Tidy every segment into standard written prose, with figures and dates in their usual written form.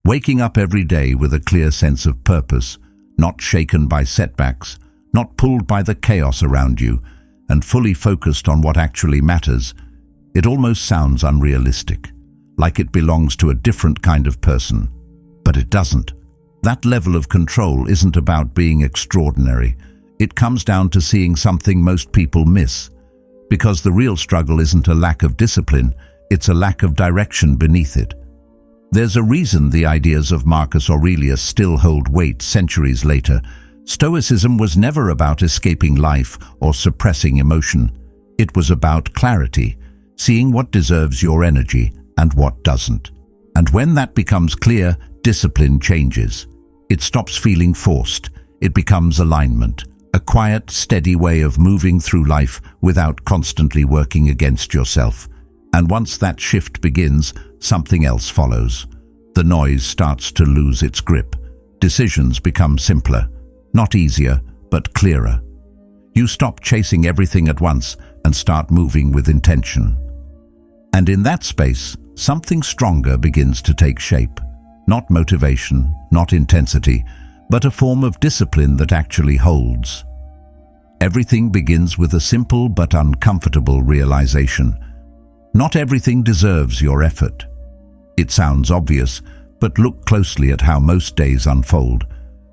Waking up every day with a clear sense of purpose, not shaken by setbacks, not pulled by the chaos around you, and fully focused on what actually matters. It almost sounds unrealistic, like it belongs to a different kind of person. But it doesn't. That level of control isn't about being extraordinary. It comes down to seeing something most people miss. Because the real struggle isn't a lack of discipline, it's a lack of direction beneath it. There's a reason the ideas of Marcus Aurelius still hold weight centuries later. Stoicism was never about escaping life or suppressing emotion. It was about clarity, seeing what deserves your energy and what doesn't. And when that becomes clear, discipline changes. It stops feeling forced. It becomes alignment, a quiet, steady way of moving through life without constantly working against yourself. And once that shift begins, something else follows. The noise starts to lose its grip. Decisions become simpler, not easier, but clearer. You stop chasing everything at once and start moving with intention. And in that space, something stronger begins to take shape. Not motivation, not intensity, but a form of discipline that actually holds. Everything begins with a simple but uncomfortable realization. Not everything deserves your effort. It sounds obvious, but look closely at how most days unfold.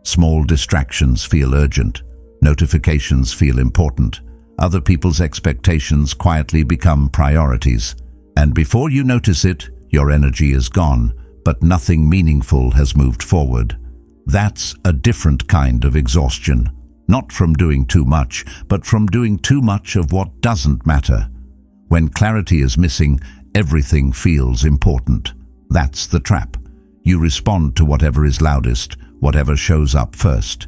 Small distractions feel urgent. Notifications feel important. Other people's expectations quietly become priorities. And before you notice it, your energy is gone, but nothing meaningful has moved forward. That's a different kind of exhaustion. Not from doing too much, but from doing too much of what doesn't matter. When clarity is missing, everything feels important. That's the trap. You respond to whatever is loudest, whatever shows up first.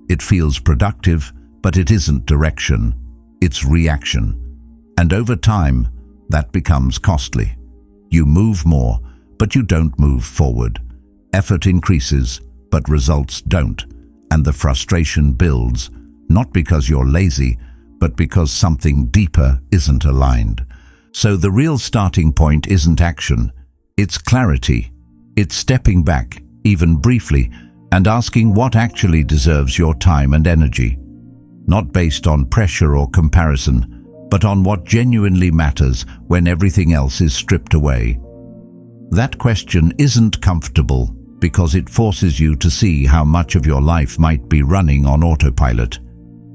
It feels productive, but it isn't direction. It's reaction. And over time, that becomes costly. You move more, but you don't move forward. Effort increases, but results don't. And the frustration builds, not because you're lazy, but because something deeper isn't aligned. So the real starting point isn't action, it's clarity. It's stepping back, even briefly, and asking what actually deserves your time and energy. Not based on pressure or comparison, but on what genuinely matters when everything else is stripped away. That question isn't comfortable because it forces you to see how much of your life might be running on autopilot.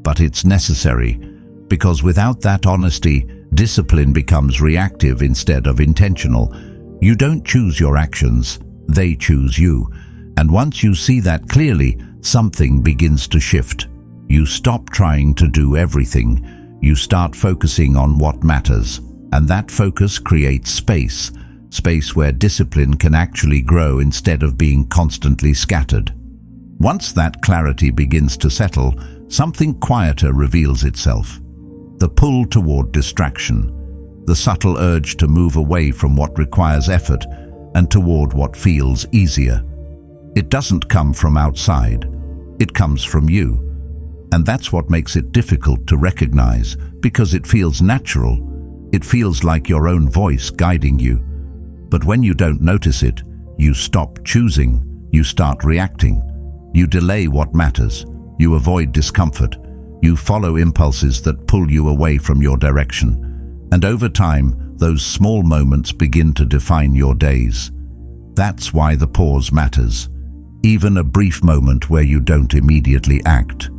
But it's necessary, because without that honesty, discipline becomes reactive instead of intentional. You don't choose your actions, they choose you. And once you see that clearly, something begins to shift. You stop trying to do everything. You start focusing on what matters. And that focus creates space. Space where discipline can actually grow instead of being constantly scattered. Once that clarity begins to settle, something quieter reveals itself. The pull toward distraction, the subtle urge to move away from what requires effort and toward what feels easier. It doesn't come from outside, it comes from you. And that's what makes it difficult to recognize, because it feels natural. It feels like your own voice guiding you. But when you don't notice it, you stop choosing, you start reacting. You delay what matters, you avoid discomfort, you follow impulses that pull you away from your direction. And over time, those small moments begin to define your days. That's why the pause matters. Even a brief moment where you don't immediately act,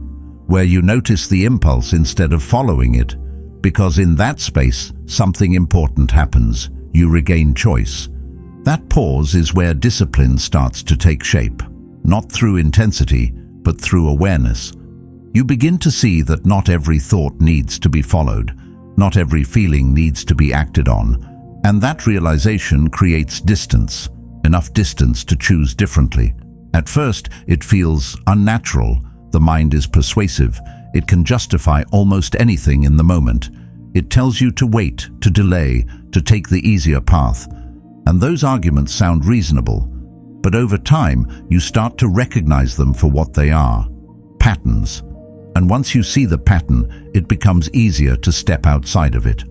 where you notice the impulse instead of following it, because in that space, something important happens. You regain choice. That pause is where discipline starts to take shape, not through intensity, but through awareness. You begin to see that not every thought needs to be followed, not every feeling needs to be acted on, and that realization creates distance, enough distance to choose differently. At first, it feels unnatural. The mind is persuasive. It can justify almost anything in the moment. It tells you to wait, to delay, to take the easier path. And those arguments sound reasonable. But over time, you start to recognize them for what they are: patterns. And once you see the pattern, it becomes easier to step outside of it.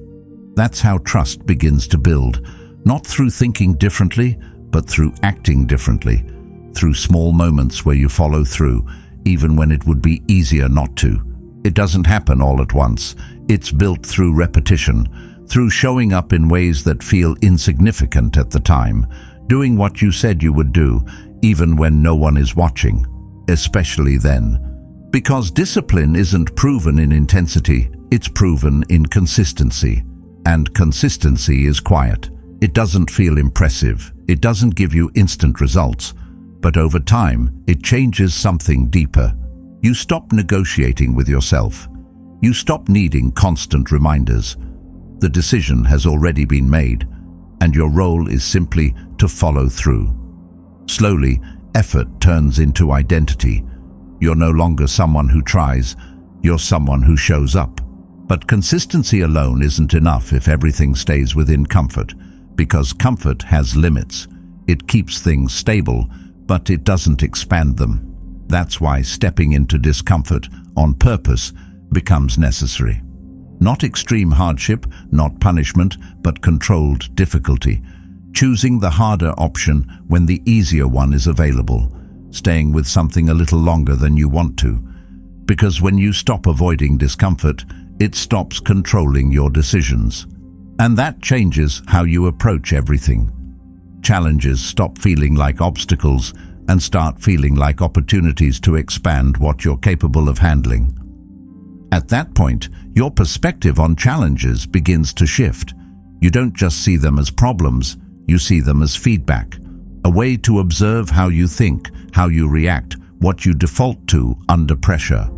That's how trust begins to build, not through thinking differently, but through acting differently, through small moments where you follow through, even when it would be easier not to. It doesn't happen all at once. It's built through repetition, through showing up in ways that feel insignificant at the time, doing what you said you would do, even when no one is watching, especially then. Because discipline isn't proven in intensity, it's proven in consistency. And consistency is quiet. It doesn't feel impressive. It doesn't give you instant results. But over time, it changes something deeper. You stop negotiating with yourself. You stop needing constant reminders. The decision has already been made, and your role is simply to follow through. Slowly, effort turns into identity. You're no longer someone who tries, you're someone who shows up. But consistency alone isn't enough if everything stays within comfort, because comfort has limits. It keeps things stable, but it doesn't expand them. That's why stepping into discomfort on purpose becomes necessary. Not extreme hardship, not punishment, but controlled difficulty. Choosing the harder option when the easier one is available. Staying with something a little longer than you want to. Because when you stop avoiding discomfort, it stops controlling your decisions. And that changes how you approach everything. Challenges stop feeling like obstacles and start feeling like opportunities to expand what you're capable of handling. At that point, your perspective on challenges begins to shift. You don't just see them as problems, you see them as feedback. A way to observe how you think, how you react, what you default to under pressure.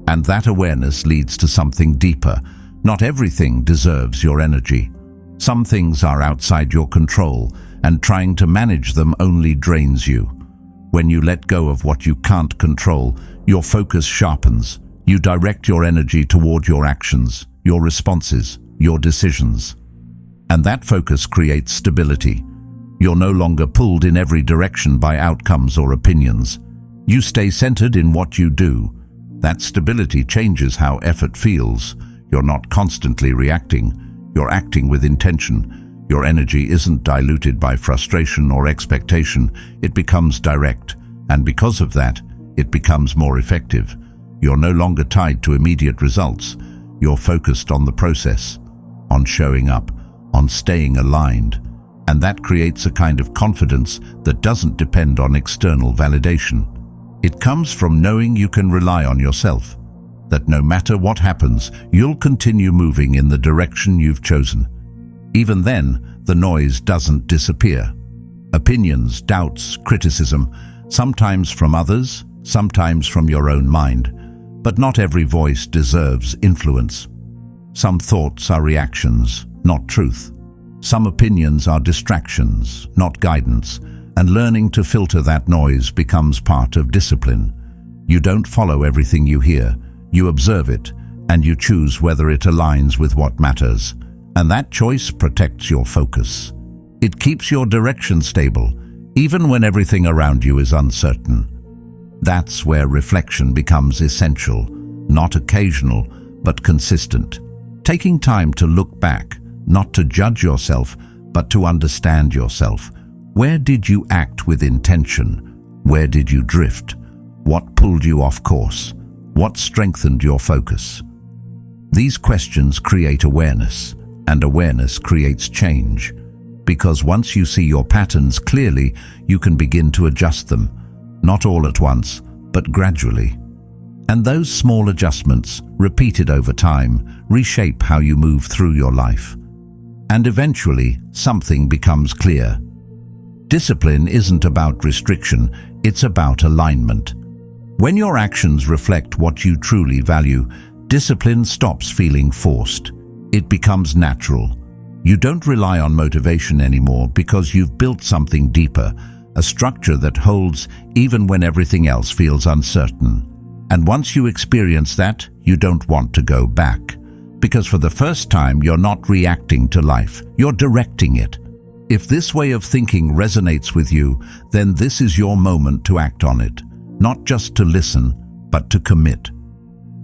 And that awareness leads to something deeper. Not everything deserves your energy. Some things are outside your control, and trying to manage them only drains you. When you let go of what you can't control, your focus sharpens. You direct your energy toward your actions, your responses, your decisions. And that focus creates stability. You're no longer pulled in every direction by outcomes or opinions. You stay centered in what you do. That stability changes how effort feels. You're not constantly reacting. You're acting with intention. Your energy isn't diluted by frustration or expectation. It becomes direct. And because of that, it becomes more effective. You're no longer tied to immediate results. You're focused on the process, on showing up, on staying aligned. And that creates a kind of confidence that doesn't depend on external validation. It comes from knowing you can rely on yourself, that no matter what happens, you'll continue moving in the direction you've chosen. Even then, the noise doesn't disappear. Opinions, doubts, criticism, sometimes from others, sometimes from your own mind. But not every voice deserves influence. Some thoughts are reactions, not truth. Some opinions are distractions, not guidance. And learning to filter that noise becomes part of discipline. You don't follow everything you hear. You observe it, and you choose whether it aligns with what matters. And that choice protects your focus. It keeps your direction stable, even when everything around you is uncertain. That's where reflection becomes essential, not occasional, but consistent. Taking time to look back, not to judge yourself, but to understand yourself. Where did you act with intention? Where did you drift? What pulled you off course? What strengthened your focus? These questions create awareness, and awareness creates change. Because once you see your patterns clearly, you can begin to adjust them. Not all at once, but gradually. And those small adjustments, repeated over time, reshape how you move through your life. And eventually, something becomes clear. Discipline isn't about restriction, it's about alignment. When your actions reflect what you truly value, discipline stops feeling forced. It becomes natural. You don't rely on motivation anymore because you've built something deeper, a structure that holds even when everything else feels uncertain. And once you experience that, you don't want to go back. Because for the first time, you're not reacting to life, you're directing it. If this way of thinking resonates with you, then this is your moment to act on it. Not just to listen, but to commit.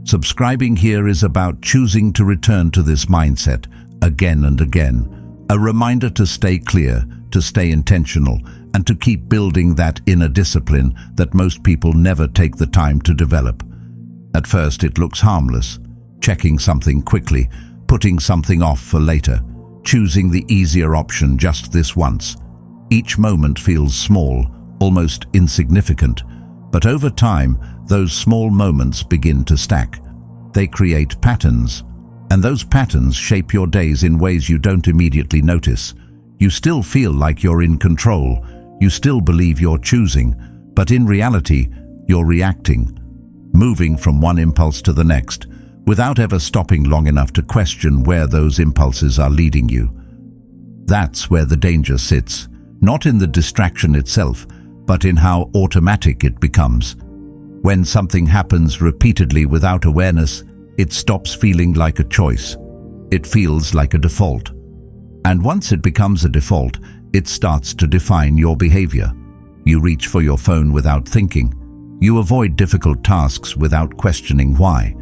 Subscribing here is about choosing to return to this mindset again and again. A reminder to stay clear, to stay intentional, and to keep building that inner discipline that most people never take the time to develop. At first it looks harmless, checking something quickly, putting something off for later, choosing the easier option just this once. Each moment feels small, almost insignificant, but over time, those small moments begin to stack. They create patterns, and those patterns shape your days in ways you don't immediately notice. You still feel like you're in control, you still believe you're choosing, but in reality, you're reacting, moving from one impulse to the next, without ever stopping long enough to question where those impulses are leading you. That's where the danger sits, not in the distraction itself, but in how automatic it becomes. When something happens repeatedly without awareness, it stops feeling like a choice. It feels like a default. And once it becomes a default, it starts to define your behavior. You reach for your phone without thinking. You avoid difficult tasks without questioning why.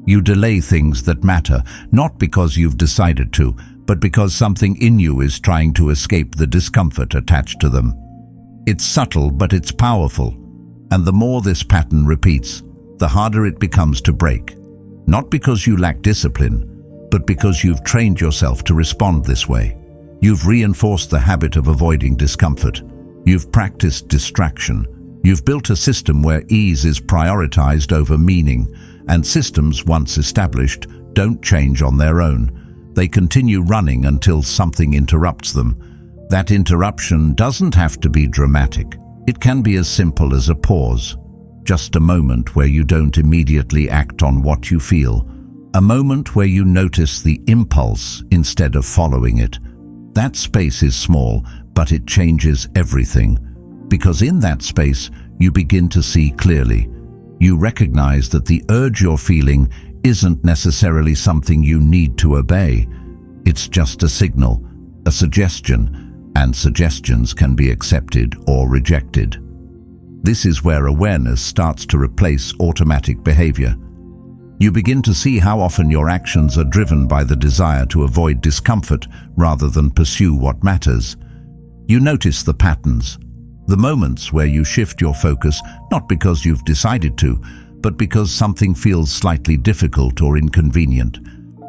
You delay things that matter, not because you've decided to, but because something in you is trying to escape the discomfort attached to them. It's subtle, but it's powerful. And the more this pattern repeats, the harder it becomes to break. Not because you lack discipline, but because you've trained yourself to respond this way. You've reinforced the habit of avoiding discomfort. You've practiced distraction. You've built a system where ease is prioritized over meaning, and systems once established don't change on their own. They continue running until something interrupts them. That interruption doesn't have to be dramatic. It can be as simple as a pause, just a moment where you don't immediately act on what you feel, a moment where you notice the impulse instead of following it. That space is small, but it changes everything, because in that space you begin to see clearly. You recognize that the urge you're feeling isn't necessarily something you need to obey. It's just a signal, a suggestion, and suggestions can be accepted or rejected. This is where awareness starts to replace automatic behavior. You begin to see how often your actions are driven by the desire to avoid discomfort rather than pursue what matters. You notice the patterns, the moments where you shift your focus not because you've decided to, but because something feels slightly difficult or inconvenient.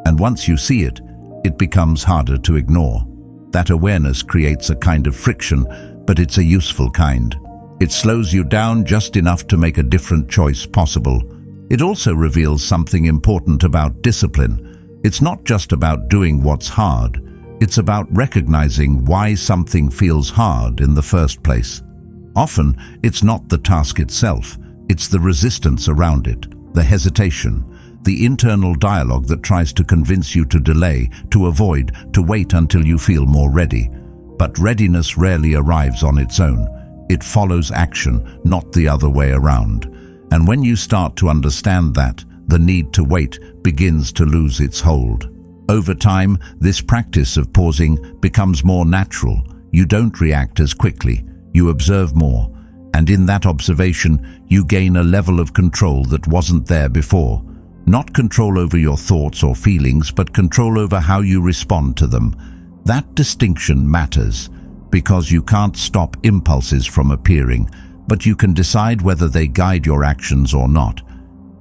And once you see it, it becomes harder to ignore. That awareness creates a kind of friction, but it's a useful kind. It slows you down just enough to make a different choice possible. It also reveals something important about discipline. It's not just about doing what's hard. It's about recognizing why something feels hard in the first place. Often, it's not the task itself. It's the resistance around it, the hesitation, the internal dialogue that tries to convince you to delay, to avoid, to wait until you feel more ready. But readiness rarely arrives on its own. It follows action, not the other way around. And when you start to understand that, the need to wait begins to lose its hold. Over time, this practice of pausing becomes more natural. You don't react as quickly. You observe more. And in that observation, you gain a level of control that wasn't there before. Not control over your thoughts or feelings, but control over how you respond to them. That distinction matters, because you can't stop impulses from appearing, but you can decide whether they guide your actions or not.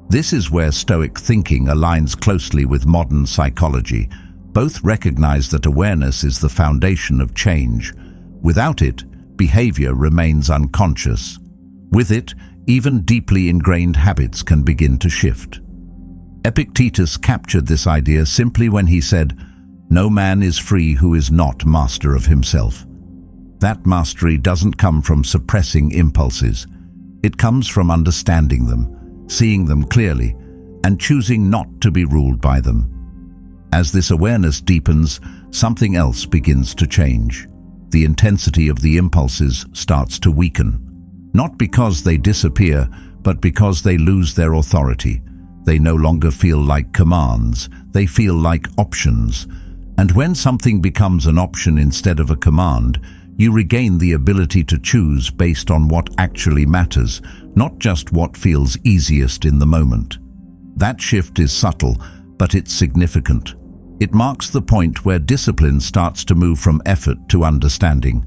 This is where Stoic thinking aligns closely with modern psychology. Both recognize that awareness is the foundation of change. Without it, behavior remains unconscious. With it, even deeply ingrained habits can begin to shift. Epictetus captured this idea simply when he said, "No man is free who is not master of himself." That mastery doesn't come from suppressing impulses. It comes from understanding them, seeing them clearly, and choosing not to be ruled by them. As this awareness deepens, something else begins to change. The intensity of the impulses starts to weaken. Not because they disappear, but because they lose their authority. They no longer feel like commands, they feel like options. And when something becomes an option instead of a command, you regain the ability to choose based on what actually matters, not just what feels easiest in the moment. That shift is subtle, but it's significant. It marks the point where discipline starts to move from effort to understanding.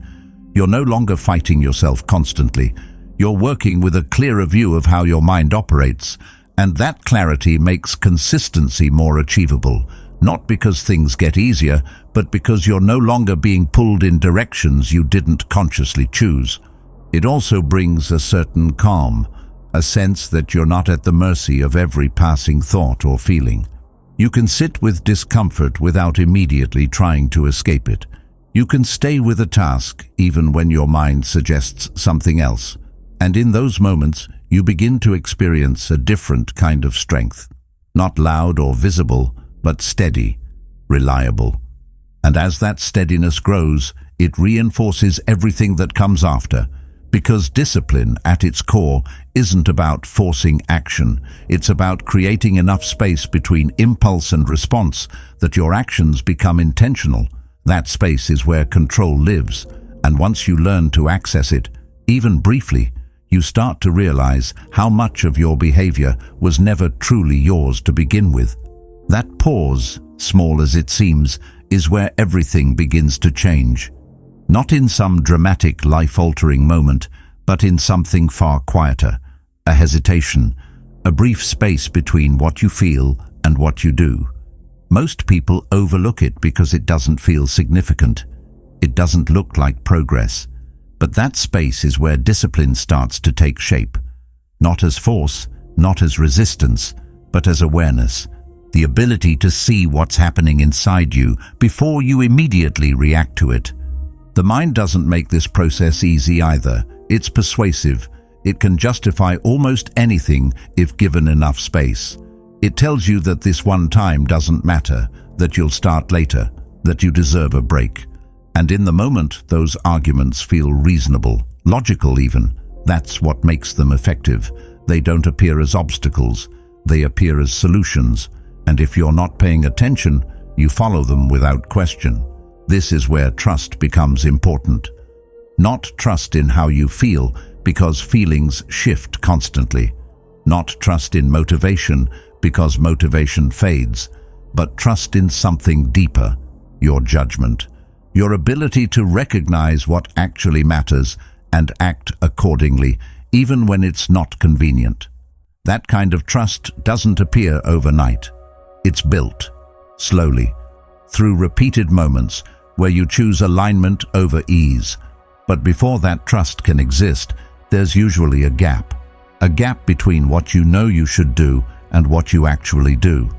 You're no longer fighting yourself constantly. You're working with a clearer view of how your mind operates, and that clarity makes consistency more achievable, not because things get easier, but because you're no longer being pulled in directions you didn't consciously choose. It also brings a certain calm, a sense that you're not at the mercy of every passing thought or feeling. You can sit with discomfort without immediately trying to escape it. You can stay with a task even when your mind suggests something else. And in those moments, you begin to experience a different kind of strength. Not loud or visible, but steady, reliable. And as that steadiness grows, it reinforces everything that comes after. Because discipline, at its core, isn't about forcing action. It's about creating enough space between impulse and response that your actions become intentional. That space is where control lives, and once you learn to access it, even briefly, you start to realize how much of your behavior was never truly yours to begin with. That pause, small as it seems, is where everything begins to change. Not in some dramatic, life-altering moment, but in something far quieter, a hesitation, a brief space between what you feel and what you do. Most people overlook it because it doesn't feel significant. It doesn't look like progress. But that space is where discipline starts to take shape. Not as force, not as resistance, but as awareness. The ability to see what's happening inside you before you immediately react to it. The mind doesn't make this process easy either. It's persuasive. It can justify almost anything if given enough space. It tells you that this one time doesn't matter, that you'll start later, that you deserve a break. And in the moment, those arguments feel reasonable, logical even. That's what makes them effective. They don't appear as obstacles, they appear as solutions. And if you're not paying attention, you follow them without question. This is where trust becomes important. Not trust in how you feel, because feelings shift constantly. Not trust in motivation, because motivation fades, but trust in something deeper, your judgment, your ability to recognize what actually matters and act accordingly, even when it's not convenient. That kind of trust doesn't appear overnight. It's built, slowly, through repeated moments where you choose alignment over ease. But before that trust can exist, there's usually a gap between what you know you should do and what you actually do.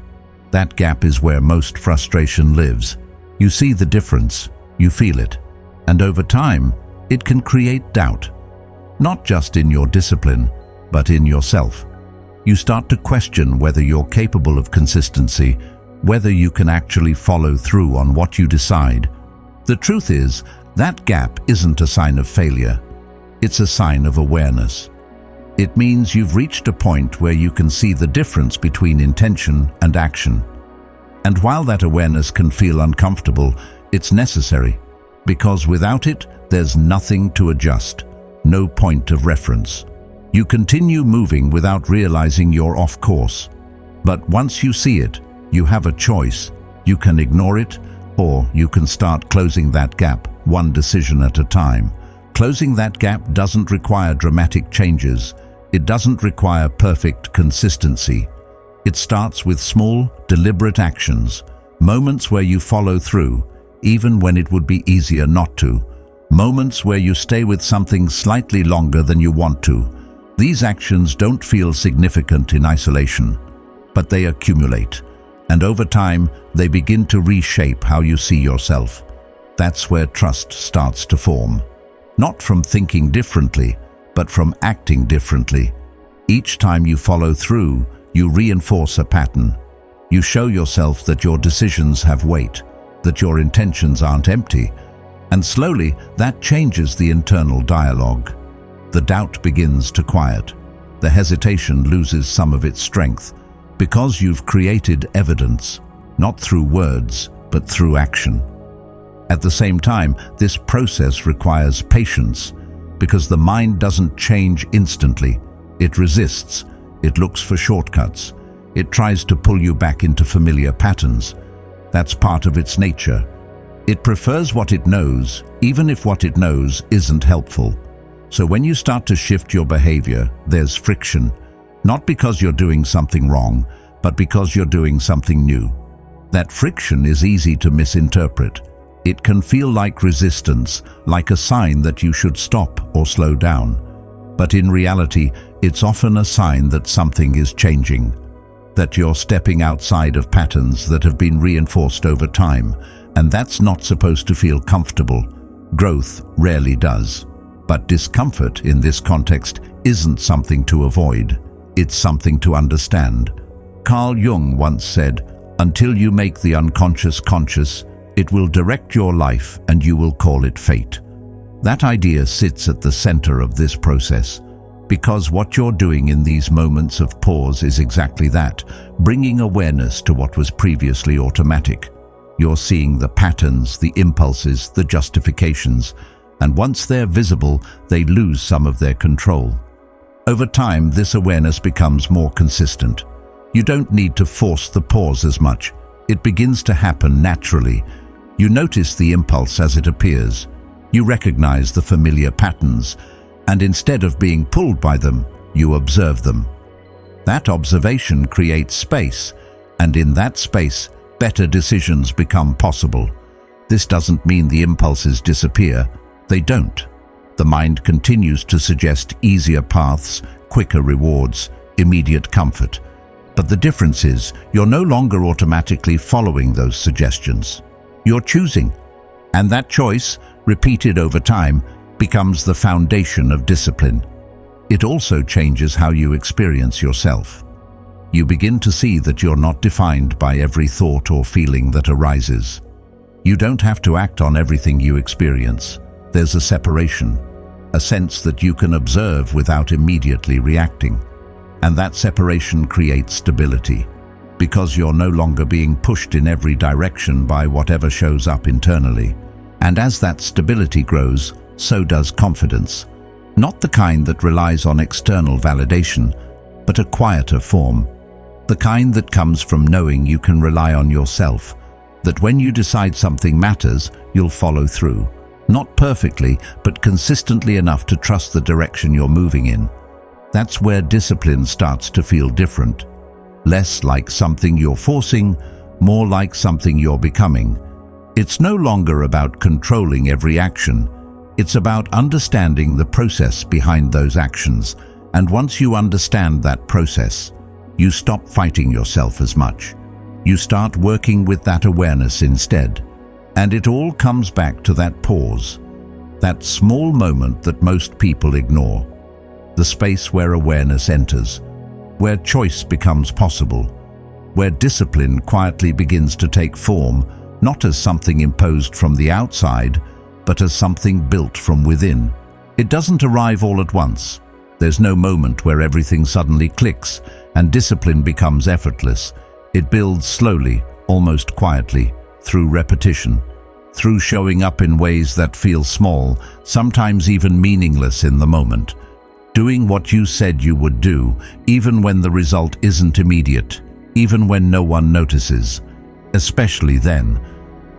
That gap is where most frustration lives. You see the difference, you feel it, and over time, it can create doubt. Not just in your discipline, but in yourself. You start to question whether you're capable of consistency, whether you can actually follow through on what you decide. The truth is, that gap isn't a sign of failure. It's a sign of awareness. It means you've reached a point where you can see the difference between intention and action. And while that awareness can feel uncomfortable, it's necessary, because without it, there's nothing to adjust, no point of reference. You continue moving without realizing you're off course. But once you see it, you have a choice. You can ignore it, or you can start closing that gap, one decision at a time. Closing that gap doesn't require dramatic changes. It doesn't require perfect consistency. It starts with small, deliberate actions, moments where you follow through, even when it would be easier not to, moments where you stay with something slightly longer than you want to. These actions don't feel significant in isolation, but they accumulate, and over time, they begin to reshape how you see yourself. That's where trust starts to form. Not from thinking differently, but from acting differently. Each time you follow through, you reinforce a pattern. You show yourself that your decisions have weight, that your intentions aren't empty, and slowly that changes the internal dialogue. The doubt begins to quiet. The hesitation loses some of its strength, because you've created evidence, not through words, but through action. At the same time, this process requires patience, because the mind doesn't change instantly. It resists, it looks for shortcuts, it tries to pull you back into familiar patterns. That's part of its nature. It prefers what it knows, even if what it knows isn't helpful. So when you start to shift your behavior, there's friction, not because you're doing something wrong, but because you're doing something new. That friction is easy to misinterpret. It can feel like resistance, like a sign that you should stop or slow down. But in reality, it's often a sign that something is changing, that you're stepping outside of patterns that have been reinforced over time, and that's not supposed to feel comfortable. Growth rarely does. But discomfort in this context isn't something to avoid. It's something to understand. Carl Jung once said, "Until you make the unconscious conscious, it will direct your life and you will call it fate." That idea sits at the center of this process, because what you're doing in these moments of pause is exactly that, bringing awareness to what was previously automatic. You're seeing the patterns, the impulses, the justifications, and once they're visible, they lose some of their control. Over time, this awareness becomes more consistent. You don't need to force the pause as much. It begins to happen naturally. You notice the impulse as it appears. You recognize the familiar patterns, and instead of being pulled by them, you observe them. That observation creates space, and in that space, better decisions become possible. This doesn't mean the impulses disappear. They don't. The mind continues to suggest easier paths, quicker rewards, immediate comfort. But the difference is, you're no longer automatically following those suggestions. You're choosing. And that choice, repeated over time, becomes the foundation of discipline. It also changes how you experience yourself. You begin to see that you're not defined by every thought or feeling that arises. You don't have to act on everything you experience. There's a separation, a sense that you can observe without immediately reacting. And that separation creates stability, because you're no longer being pushed in every direction by whatever shows up internally. And as that stability grows, so does confidence. Not the kind that relies on external validation, but a quieter form. The kind that comes from knowing you can rely on yourself, that when you decide something matters, you'll follow through. Not perfectly, but consistently enough to trust the direction you're moving in. That's where discipline starts to feel different. Less like something you're forcing, more like something you're becoming. It's no longer about controlling every action. It's about understanding the process behind those actions. And once you understand that process, you stop fighting yourself as much. You start working with that awareness instead. And it all comes back to that pause, that small moment that most people ignore. The space where awareness enters, where choice becomes possible, where discipline quietly begins to take form, not as something imposed from the outside, but as something built from within. It doesn't arrive all at once. There's no moment where everything suddenly clicks and discipline becomes effortless. It builds slowly, almost quietly, through repetition, through showing up in ways that feel small, sometimes even meaningless in the moment. Doing what you said you would do, even when the result isn't immediate, even when no one notices. Especially then,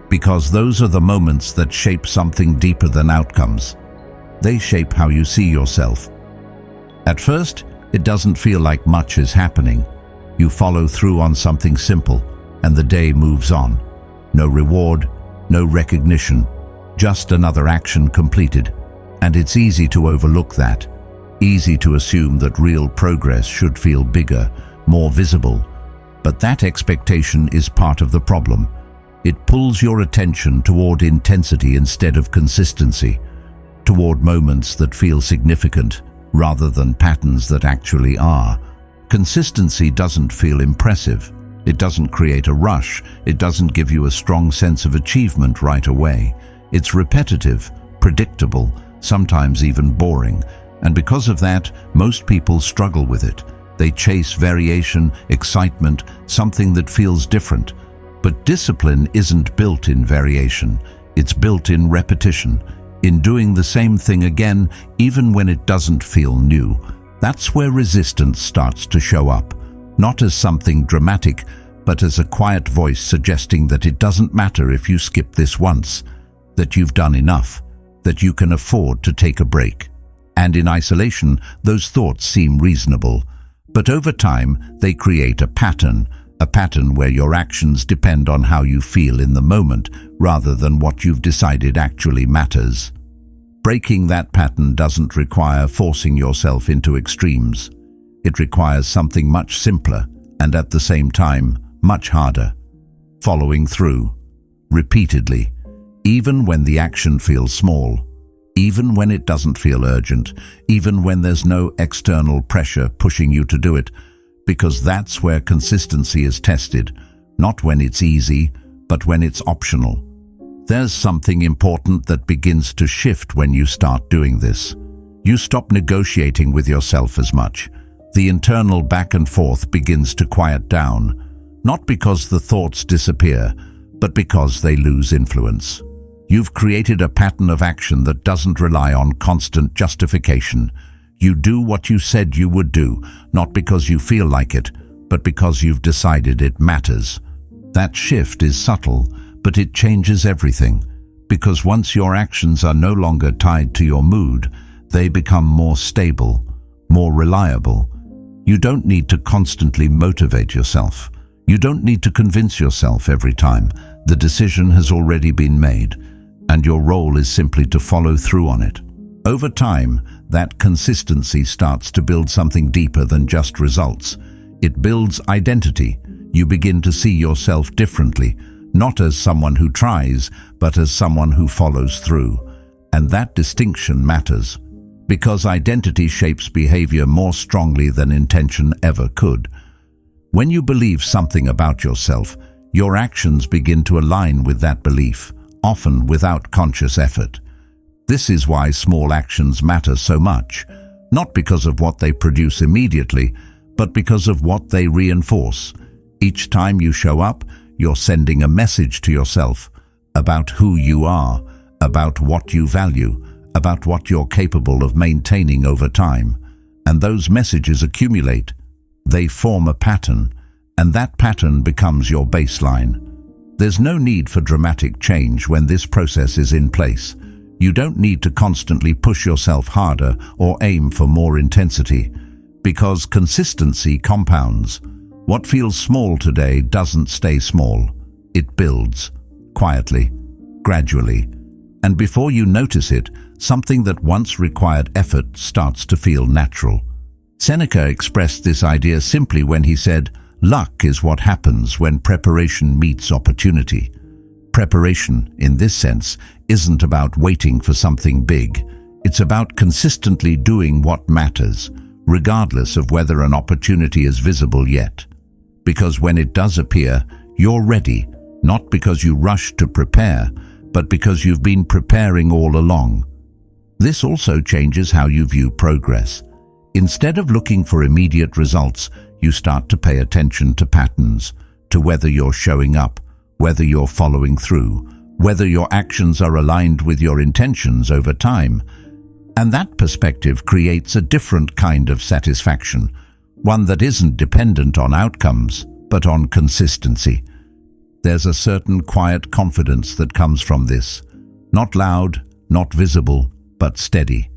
because those are the moments that shape something deeper than outcomes. They shape how you see yourself. At first, it doesn't feel like much is happening. You follow through on something simple, and the day moves on. No reward, no recognition, just another action completed. And it's easy to overlook that. Easy to assume that real progress should feel bigger, more visible. But that expectation is part of the problem. It pulls your attention toward intensity instead of consistency, toward moments that feel significant rather than patterns that actually are. Consistency doesn't feel impressive. It doesn't create a rush. It doesn't give you a strong sense of achievement right away. It's repetitive, predictable, sometimes even boring. And because of that, most people struggle with it. They chase variation, excitement, something that feels different. But discipline isn't built in variation. It's built in repetition, in doing the same thing again, even when it doesn't feel new. That's where resistance starts to show up, not as something dramatic, but as a quiet voice suggesting that it doesn't matter if you skip this once, that you've done enough, that you can afford to take a break. And in isolation, those thoughts seem reasonable, but over time they create a pattern where your actions depend on how you feel in the moment rather than what you've decided actually matters. Breaking that pattern doesn't require forcing yourself into extremes. It requires something much simpler and at the same time much harder. Following through, repeatedly, even when the action feels small, even when it doesn't feel urgent, even when there's no external pressure pushing you to do it, because that's where consistency is tested, not when it's easy, but when it's optional. There's something important that begins to shift when you start doing this. You stop negotiating with yourself as much. The internal back and forth begins to quiet down, not because the thoughts disappear, but because they lose influence. You've created a pattern of action that doesn't rely on constant justification. You do what you said you would do, not because you feel like it, but because you've decided it matters. That shift is subtle, but it changes everything, because once your actions are no longer tied to your mood, they become more stable, more reliable. You don't need to constantly motivate yourself. You don't need to convince yourself every time. The decision has already been made, and your role is simply to follow through on it. Over time, that consistency starts to build something deeper than just results. It builds identity. You begin to see yourself differently, not as someone who tries, but as someone who follows through. And that distinction matters, because identity shapes behavior more strongly than intention ever could. When you believe something about yourself, your actions begin to align with that belief, often without conscious effort. This is why small actions matter so much, not because of what they produce immediately, but because of what they reinforce. Each time you show up, you're sending a message to yourself about who you are, about what you value, about what you're capable of maintaining over time. And those messages accumulate. They form a pattern, and that pattern becomes your baseline. There's no need for dramatic change when this process is in place. You don't need to constantly push yourself harder or aim for more intensity, because consistency compounds. What feels small today doesn't stay small. It builds, quietly, gradually, and before you notice it, something that once required effort starts to feel natural. Seneca expressed this idea simply when he said, "Luck is what happens when preparation meets opportunity." Preparation, in this sense, isn't about waiting for something big. It's about consistently doing what matters, regardless of whether an opportunity is visible yet. Because when it does appear, you're ready, not because you rushed to prepare, but because you've been preparing all along. This also changes how you view progress. Instead of looking for immediate results, you start to pay attention to patterns, to whether you're showing up, whether you're following through, whether your actions are aligned with your intentions over time. And that perspective creates a different kind of satisfaction, one that isn't dependent on outcomes, but on consistency. There's a certain quiet confidence that comes from this, not loud, not visible, but steady.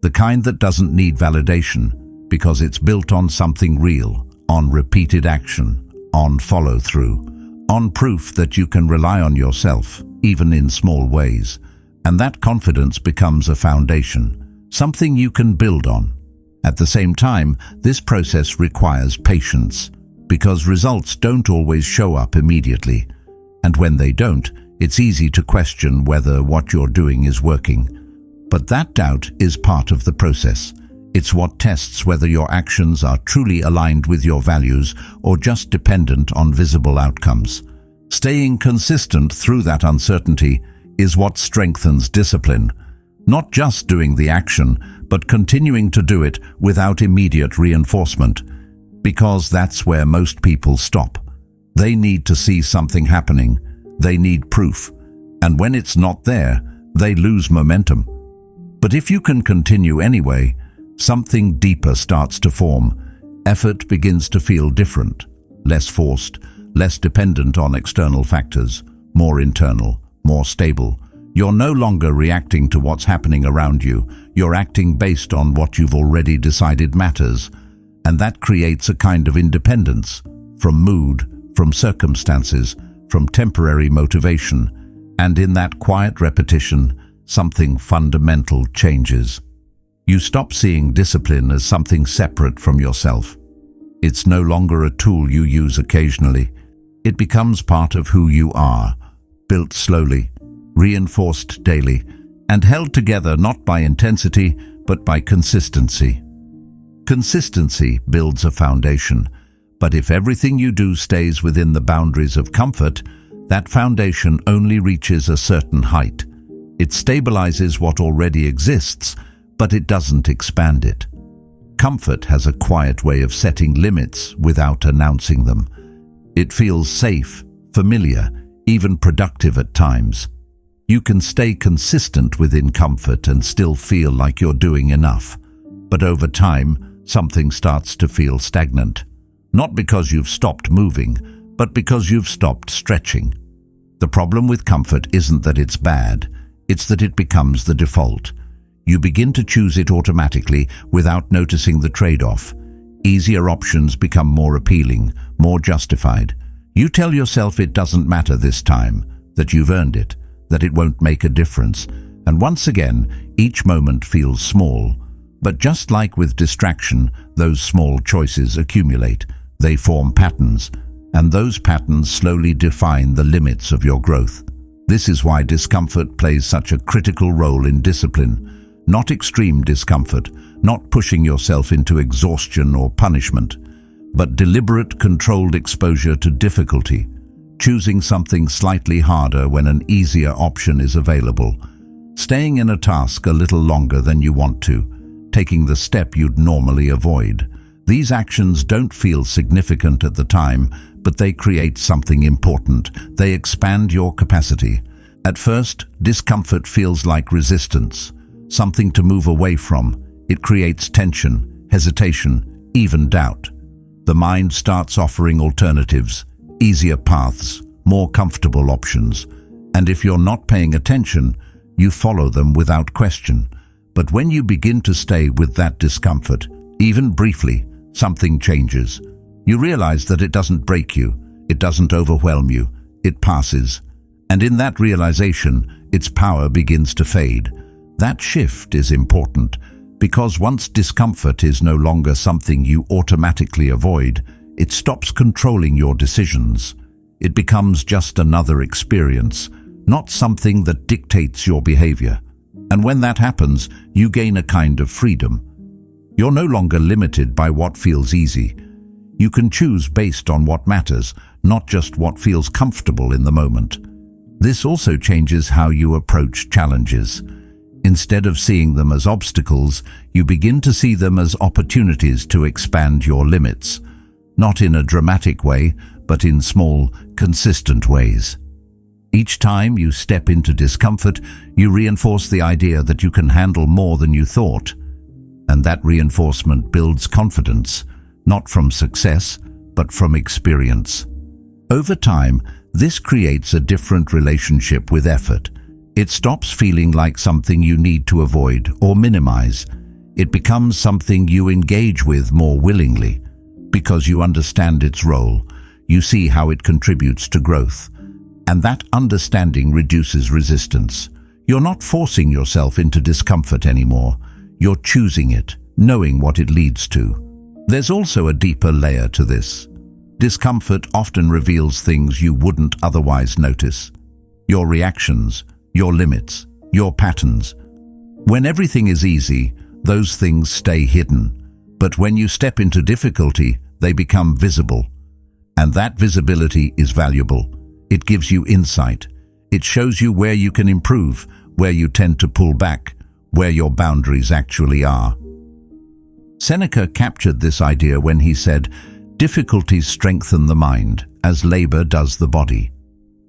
The kind that doesn't need validation, because it's built on something real, on repeated action, on follow-through, on proof that you can rely on yourself, even in small ways. And that confidence becomes a foundation, something you can build on. At the same time, this process requires patience, because results don't always show up immediately. And when they don't, it's easy to question whether what you're doing is working. But that doubt is part of the process. It's what tests whether your actions are truly aligned with your values or just dependent on visible outcomes. Staying consistent through that uncertainty is what strengthens discipline. Not just doing the action, but continuing to do it without immediate reinforcement. Because that's where most people stop. They need to see something happening. They need proof. And when it's not there, they lose momentum. But if you can continue anyway, something deeper starts to form. Effort begins to feel different, less forced, less dependent on external factors, more internal, more stable. You're no longer reacting to what's happening around you. You're acting based on what you've already decided matters. And that creates a kind of independence from mood, from circumstances, from temporary motivation. And in that quiet repetition, something fundamental changes. You stop seeing discipline as something separate from yourself. It's no longer a tool you use occasionally. It becomes part of who you are, built slowly, reinforced daily, and held together not by intensity, but by consistency. Consistency builds a foundation, but if everything you do stays within the boundaries of comfort, that foundation only reaches a certain height. It stabilizes what already exists, but it doesn't expand it. Comfort has a quiet way of setting limits without announcing them. It feels safe, familiar, even productive at times. You can stay consistent within comfort and still feel like you're doing enough. But over time, something starts to feel stagnant. Not because you've stopped moving, but because you've stopped stretching. The problem with comfort isn't that it's bad, it's that it becomes the default. You begin to choose it automatically without noticing the trade-off. Easier options become more appealing, more justified. You tell yourself it doesn't matter this time, that you've earned it, that it won't make a difference. And once again, each moment feels small. But just like with distraction, those small choices accumulate. They form patterns, and those patterns slowly define the limits of your growth. This is why discomfort plays such a critical role in discipline. Not extreme discomfort, not pushing yourself into exhaustion or punishment, but deliberate, controlled exposure to difficulty, choosing something slightly harder when an easier option is available, staying in a task a little longer than you want to, taking the step you'd normally avoid. These actions don't feel significant at the time, but they create something important. They expand your capacity. At first, discomfort feels like resistance, something to move away from. It creates tension, hesitation, even doubt. The mind starts offering alternatives, easier paths, more comfortable options. And if you're not paying attention, you follow them without question. But when you begin to stay with that discomfort, even briefly, something changes. You realize that it doesn't break you, it doesn't overwhelm you, it passes. And in that realization, its power begins to fade. That shift is important, because once discomfort is no longer something you automatically avoid, it stops controlling your decisions. It becomes just another experience, not something that dictates your behavior. And when that happens, you gain a kind of freedom. You're no longer limited by what feels easy. You can choose based on what matters, not just what feels comfortable in the moment. This also changes how you approach challenges. Instead of seeing them as obstacles, you begin to see them as opportunities to expand your limits. Not in a dramatic way, but in small, consistent ways. Each time you step into discomfort, you reinforce the idea that you can handle more than you thought. And that reinforcement builds confidence, not from success, but from experience. Over time, this creates a different relationship with effort. It stops feeling like something you need to avoid or minimize. It becomes something you engage with more willingly. Because you understand its role, you see how it contributes to growth. And that understanding reduces resistance. You're not forcing yourself into discomfort anymore. You're choosing it, knowing what it leads to. There's also a deeper layer to this. Discomfort often reveals things you wouldn't otherwise notice. Your reactions, your limits, your patterns. When everything is easy, those things stay hidden. But when you step into difficulty, they become visible. And that visibility is valuable. It gives you insight. It shows you where you can improve, where you tend to pull back, where your boundaries actually are. Seneca captured this idea when he said, "Difficulties strengthen the mind, as labor does the body."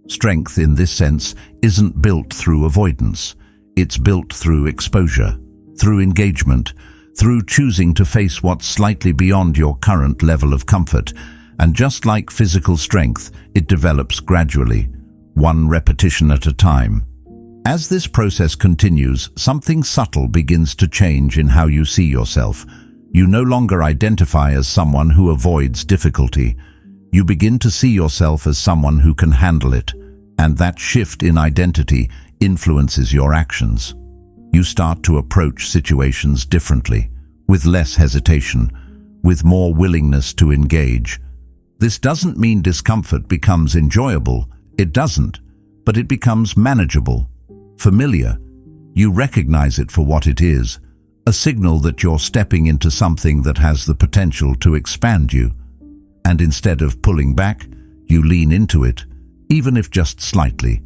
Strength, in this sense, isn't built through avoidance. It's built through exposure, through engagement, through choosing to face what's slightly beyond your current level of comfort. And just like physical strength, it develops gradually, one repetition at a time. As this process continues, something subtle begins to change in how you see yourself. You no longer identify as someone who avoids difficulty. You begin to see yourself as someone who can handle it, and that shift in identity influences your actions. You start to approach situations differently, with less hesitation, with more willingness to engage. This doesn't mean discomfort becomes enjoyable. It doesn't, but it becomes manageable, familiar. You recognize it for what it is, a signal that you're stepping into something that has the potential to expand you. And instead of pulling back, you lean into it, even if just slightly.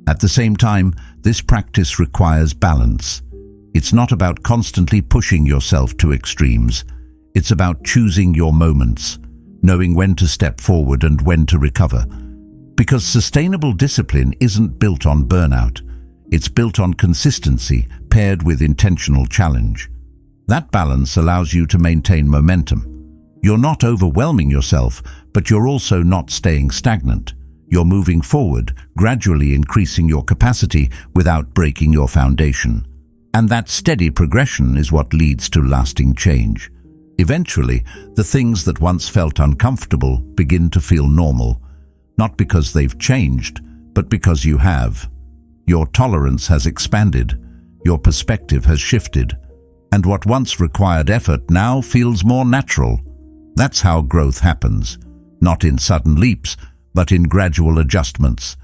At the same time, this practice requires balance. It's not about constantly pushing yourself to extremes. It's about choosing your moments, knowing when to step forward and when to recover. Because sustainable discipline isn't built on burnout. It's built on consistency paired with intentional challenge. That balance allows you to maintain momentum. You're not overwhelming yourself, but you're also not staying stagnant. You're moving forward, gradually increasing your capacity without breaking your foundation. And that steady progression is what leads to lasting change. Eventually, the things that once felt uncomfortable begin to feel normal, not because they've changed, but because you have. Your tolerance has expanded, your perspective has shifted, and what once required effort now feels more natural. That's how growth happens, not in sudden leaps, but in gradual adjustments.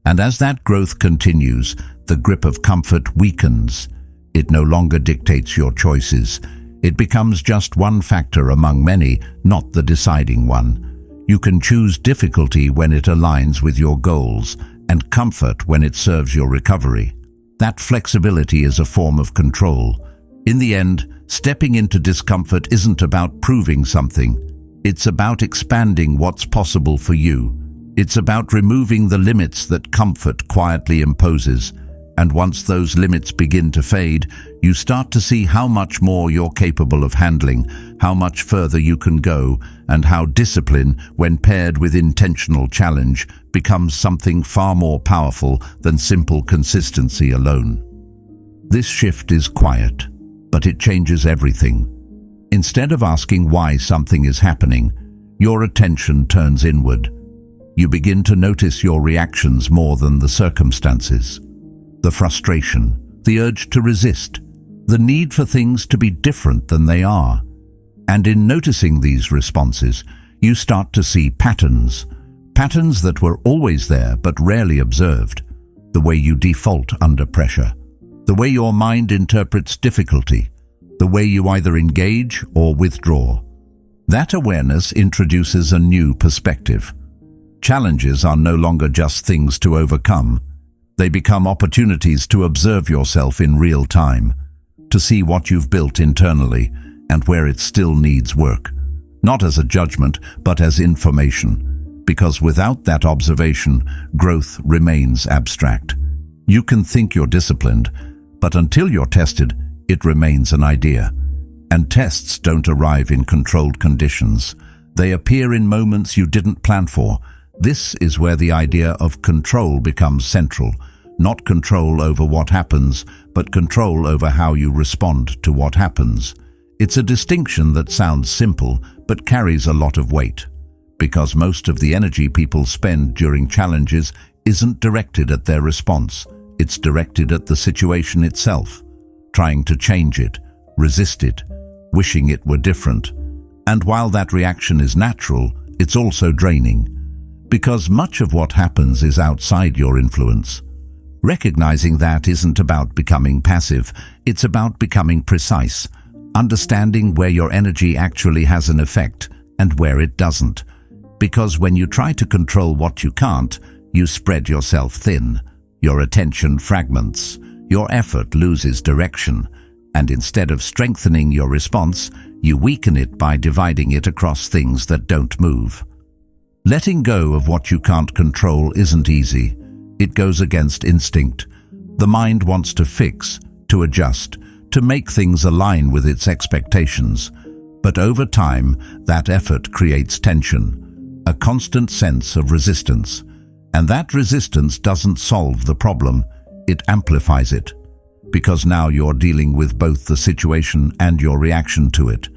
And as that growth continues, the grip of comfort weakens. It no longer dictates your choices. It becomes just one factor among many, not the deciding one. You can choose difficulty when it aligns with your goals, and comfort when it serves your recovery. That flexibility is a form of control. In the end, stepping into discomfort isn't about proving something. It's about expanding what's possible for you. It's about removing the limits that comfort quietly imposes. And once those limits begin to fade, you start to see how much more you're capable of handling, how much further you can go, and how discipline, when paired with intentional challenge, becomes something far more powerful than simple consistency alone. This shift is quiet, but it changes everything. Instead of asking why something is happening, your attention turns inward. You begin to notice your reactions more than the circumstances. The frustration, the urge to resist, the need for things to be different than they are. And in noticing these responses, you start to see patterns that were always there but rarely observed, the way you default under pressure, the way your mind interprets difficulty, the way you either engage or withdraw. That awareness introduces a new perspective. Challenges are no longer just things to overcome. They become opportunities to observe yourself in real time, to see what you've built internally and where it still needs work, not as a judgment, but as information. Because without that observation, growth remains abstract. You can think you're disciplined, but until you're tested, it remains an idea. And tests don't arrive in controlled conditions. They appear in moments you didn't plan for. This is where the idea of control becomes central. Not control over what happens, but control over how you respond to what happens. It's a distinction that sounds simple, but carries a lot of weight. Because most of the energy people spend during challenges isn't directed at their response. It's directed at the situation itself, trying to change it, resist it, wishing it were different. And while that reaction is natural, it's also draining. Because much of what happens is outside your influence. Recognizing that isn't about becoming passive, it's about becoming precise, understanding where your energy actually has an effect and where it doesn't. Because when you try to control what you can't, you spread yourself thin, your attention fragments, your effort loses direction, and instead of strengthening your response, you weaken it by dividing it across things that don't move. Letting go of what you can't control isn't easy. It goes against instinct. The mind wants to fix, to adjust, to make things align with its expectations. But over time, that effort creates tension. a constant sense of resistance. And that resistance doesn't solve the problem, it amplifies it. Because now you're dealing with both the situation and your reaction to it.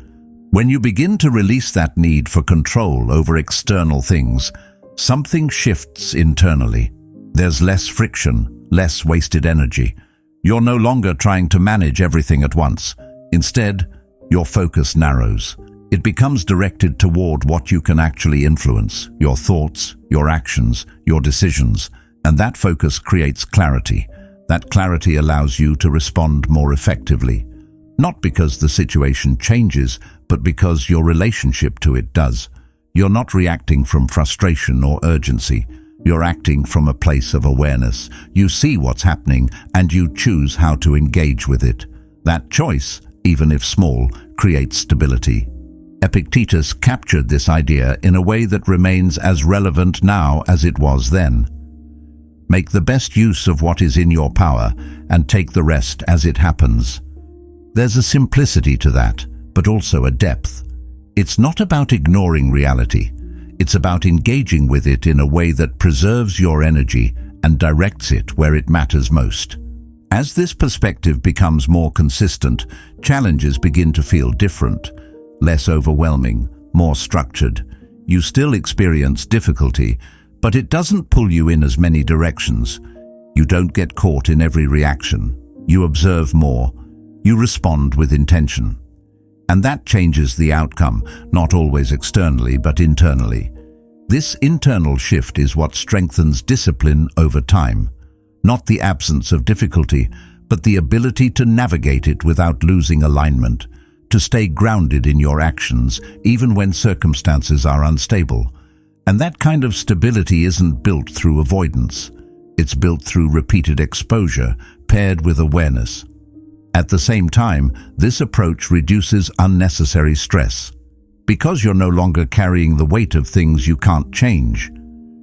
When you begin to release that need for control over external things, something shifts internally. There's less friction, less wasted energy. You're no longer trying to manage everything at once. Instead, your focus narrows. It becomes directed toward what you can actually influence, your thoughts, your actions, your decisions, and that focus creates clarity. That clarity allows you to respond more effectively. Not because the situation changes, but because your relationship to it does. You're not reacting from frustration or urgency. You're acting from a place of awareness. You see what's happening and you choose how to engage with it. That choice, even if small, creates stability. Epictetus captured this idea in a way that remains as relevant now as it was then. Make the best use of what is in your power and take the rest as it happens. There's a simplicity to that, but also a depth. It's not about ignoring reality. It's about engaging with it in a way that preserves your energy and directs it where it matters most. As this perspective becomes more consistent, challenges begin to feel different, less overwhelming, more structured. You still experience difficulty, but it doesn't pull you in as many directions. You don't get caught in every reaction. You observe more. You respond with intention. And that changes the outcome, not always externally, but internally. This internal shift is what strengthens discipline over time. Not the absence of difficulty, but the ability to navigate it without losing alignment, to stay grounded in your actions, even when circumstances are unstable. And that kind of stability isn't built through avoidance. It's built through repeated exposure, paired with awareness. At the same time, this approach reduces unnecessary stress. Because you're no longer carrying the weight of things you can't change.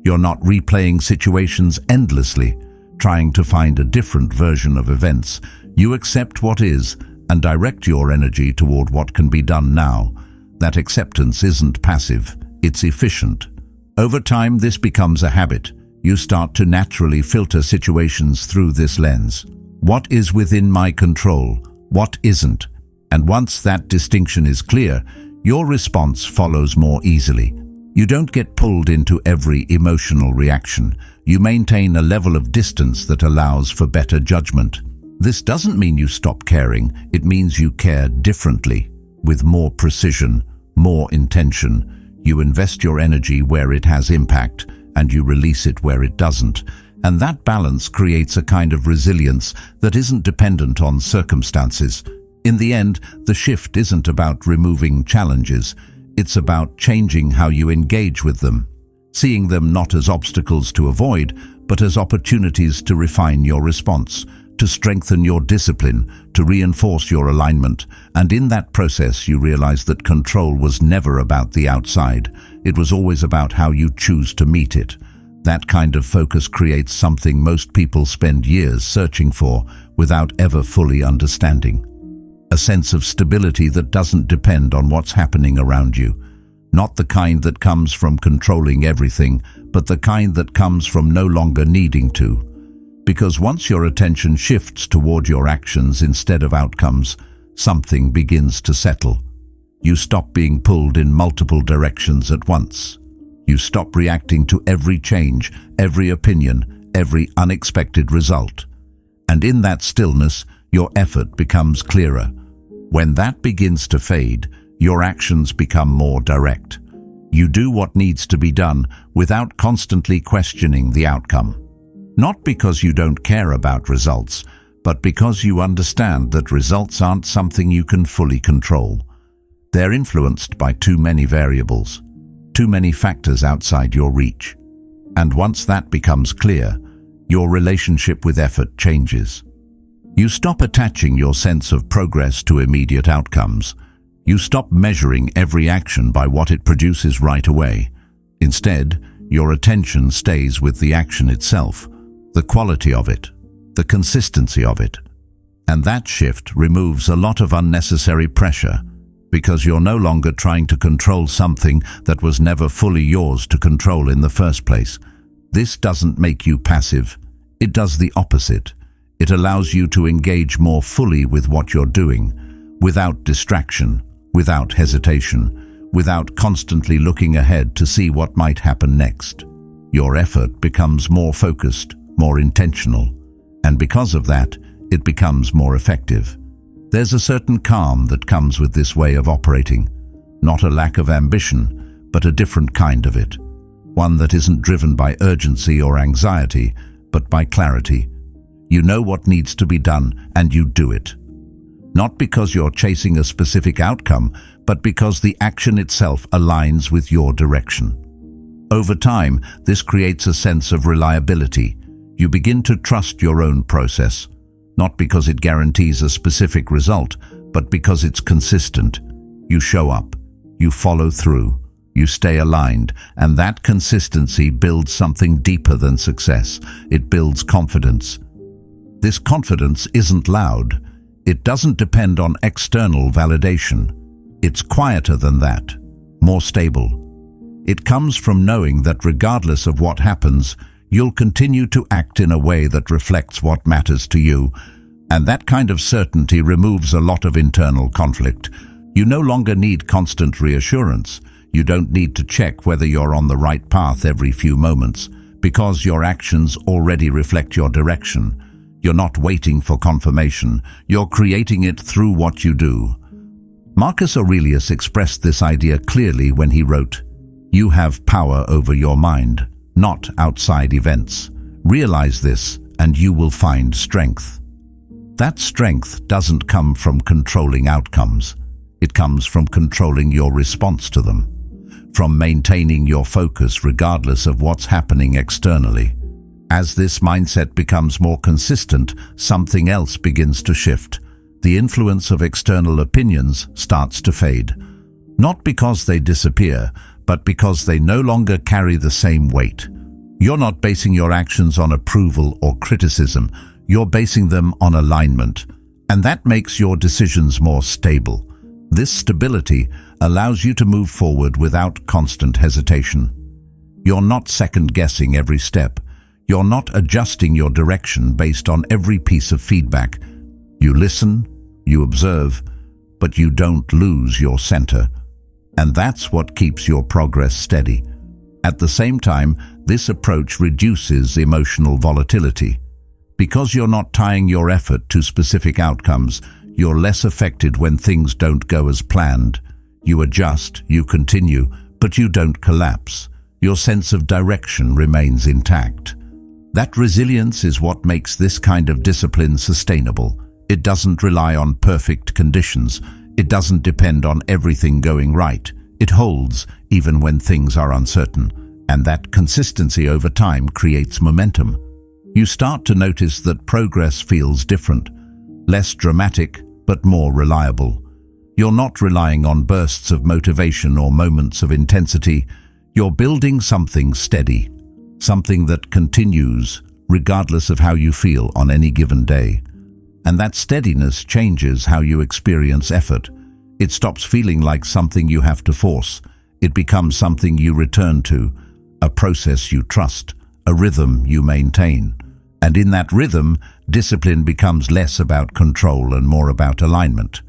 You're not replaying situations endlessly, trying to find a different version of events. You accept what is and direct your energy toward what can be done now. That acceptance isn't passive, it's efficient. Over time, this becomes a habit. You start to naturally filter situations through this lens. What is within my control? What isn't? And once that distinction is clear, your response follows more easily. You don't get pulled into every emotional reaction. You maintain a level of distance that allows for better judgment. This doesn't mean you stop caring. It means you care differently, with more precision, more intention. You invest your energy where it has impact, and you release it where it doesn't. And that balance creates a kind of resilience that isn't dependent on circumstances. In the end, the shift isn't about removing challenges. It's about changing how you engage with them, seeing them not as obstacles to avoid, but as opportunities to refine your response, to strengthen your discipline, to reinforce your alignment. And in that process, you realize that control was never about the outside. It was always about how you choose to meet it. That kind of focus creates something most people spend years searching for without ever fully understanding. A sense of stability that doesn't depend on what's happening around you. Not the kind that comes from controlling everything, but the kind that comes from no longer needing to. Because once your attention shifts toward your actions instead of outcomes, something begins to settle. You stop being pulled in multiple directions at once. You stop reacting to every change, every opinion, every unexpected result. And in that stillness, your effort becomes clearer. When that begins to fade, your actions become more direct. You do what needs to be done without constantly questioning the outcome. Not because you don't care about results, but because you understand that results aren't something you can fully control. They're influenced by too many variables. Too many factors outside your reach. And once that becomes clear, your relationship with effort changes. You stop attaching your sense of progress to immediate outcomes. You stop measuring every action by what it produces right away. Instead, your attention stays with the action itself, the quality of it, the consistency of it. And that shift removes a lot of unnecessary pressure, because you're no longer trying to control something that was never fully yours to control in the first place. This doesn't make you passive. It does the opposite. It allows you to engage more fully with what you're doing, without distraction, without hesitation, without constantly looking ahead to see what might happen next. Your effort becomes more focused, more intentional, and because of that, it becomes more effective. There's a certain calm that comes with this way of operating, not a lack of ambition, but a different kind of it, one that isn't driven by urgency or anxiety, but by clarity. You know what needs to be done, and you do it. Not because you're chasing a specific outcome, but because the action itself aligns with your direction. Over time, this creates a sense of reliability. You begin to trust your own process, not because it guarantees a specific result, but because it's consistent. You show up, you follow through, you stay aligned, and that consistency builds something deeper than success. It builds confidence. This confidence isn't loud. It doesn't depend on external validation. It's quieter than that, more stable. It comes from knowing that regardless of what happens, you'll continue to act in a way that reflects what matters to you, and that kind of certainty removes a lot of internal conflict. You no longer need constant reassurance. You don't need to check whether you're on the right path every few moments, because your actions already reflect your direction. You're not waiting for confirmation. You're creating it through what you do. Marcus Aurelius expressed this idea clearly when he wrote, "You have power over your mind, not outside events. Realize this, and you will find strength." That strength doesn't come from controlling outcomes. It comes from controlling your response to them, from maintaining your focus regardless of what's happening externally. As this mindset becomes more consistent, something else begins to shift. The influence of external opinions starts to fade. Not because they disappear, but because they no longer carry the same weight. You're not basing your actions on approval or criticism. You're basing them on alignment, and that makes your decisions more stable. This stability allows you to move forward without constant hesitation. You're not second-guessing every step. You're not adjusting your direction based on every piece of feedback. You listen, you observe, but you don't lose your center. And that's what keeps your progress steady. At the same time, this approach reduces emotional volatility. Because you're not tying your effort to specific outcomes, you're less affected when things don't go as planned. You adjust, you continue, but you don't collapse. Your sense of direction remains intact. That resilience is what makes this kind of discipline sustainable. It doesn't rely on perfect conditions. It doesn't depend on everything going right. It holds even when things are uncertain. And that consistency over time creates momentum. You start to notice that progress feels different, less dramatic, but more reliable. You're not relying on bursts of motivation or moments of intensity. You're building something steady, something that continues regardless of how you feel on any given day. And that steadiness changes how you experience effort. It stops feeling like something you have to force. It becomes something you return to, a process you trust, a rhythm you maintain. And in that rhythm, discipline becomes less about control and more about alignment.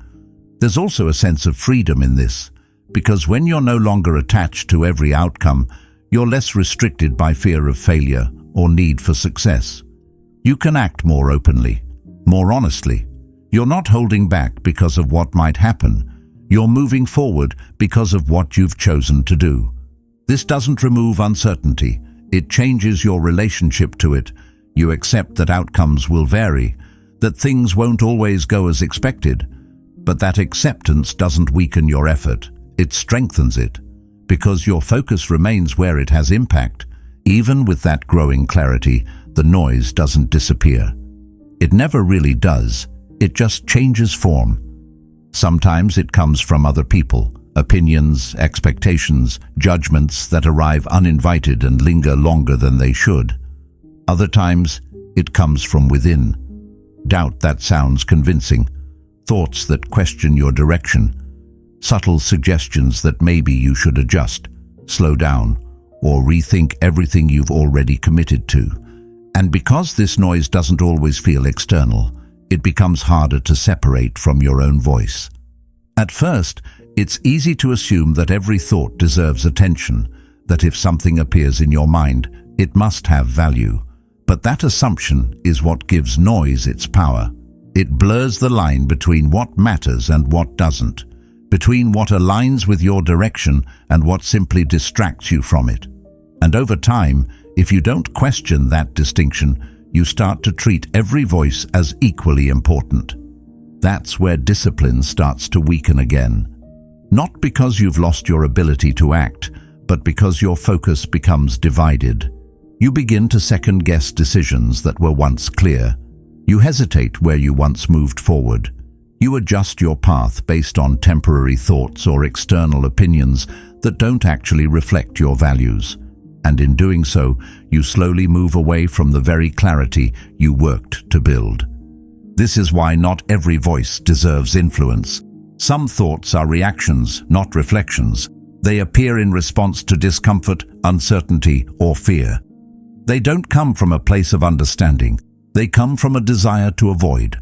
There's also a sense of freedom in this, because when you're no longer attached to every outcome, you're less restricted by fear of failure or need for success. You can act more openly, more honestly. You're not holding back because of what might happen. You're moving forward because of what you've chosen to do. This doesn't remove uncertainty. It changes your relationship to it. You accept that outcomes will vary, that things won't always go as expected. But that acceptance doesn't weaken your effort. It strengthens it, because your focus remains where it has impact. Even with that growing clarity, the noise doesn't disappear. It never really does. It just changes form. Sometimes it comes from other people, opinions, expectations, judgments that arrive uninvited and linger longer than they should. Other times, it comes from within. Doubt that sounds convincing. Thoughts that question your direction. subtle suggestions that maybe you should adjust, slow down, or rethink everything you've already committed to. And because this noise doesn't always feel external, it becomes harder to separate from your own voice. At first, it's easy to assume that every thought deserves attention, that if something appears in your mind, it must have value. But that assumption is what gives noise its power. It blurs the line between what matters and what doesn't, between what aligns with your direction and what simply distracts you from it. And over time, if you don't question that distinction, you start to treat every voice as equally important. That's where discipline starts to weaken again. Not because you've lost your ability to act, but because your focus becomes divided. You begin to second-guess decisions that were once clear. You hesitate where you once moved forward. You adjust your path based on temporary thoughts or external opinions that don't actually reflect your values. And in doing so, you slowly move away from the very clarity you worked to build. This is why not every voice deserves influence. Some thoughts are reactions, not reflections. They appear in response to discomfort, uncertainty, or fear. They don't come from a place of understanding. They come from a desire to avoid.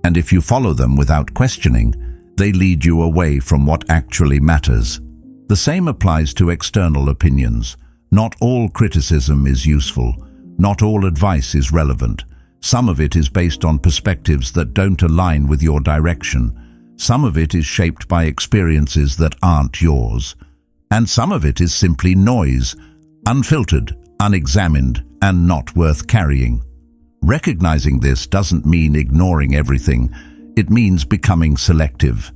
And if you follow them without questioning, they lead you away from what actually matters. The same applies to external opinions. Not all criticism is useful. Not all advice is relevant. Some of it is based on perspectives that don't align with your direction. Some of it is shaped by experiences that aren't yours. And some of it is simply noise, unfiltered, unexamined, and not worth carrying. Recognizing this doesn't mean ignoring everything. It means becoming selective,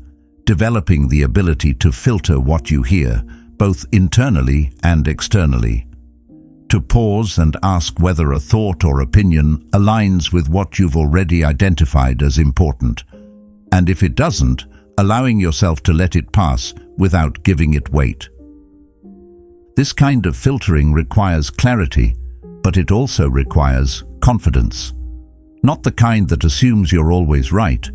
developing the ability to filter what you hear, both internally and externally. To pause and ask whether a thought or opinion aligns with what you've already identified as important. And if it doesn't, allowing yourself to let it pass without giving it weight. This kind of filtering requires clarity, but it also requires confidence. Not the kind that assumes you're always right,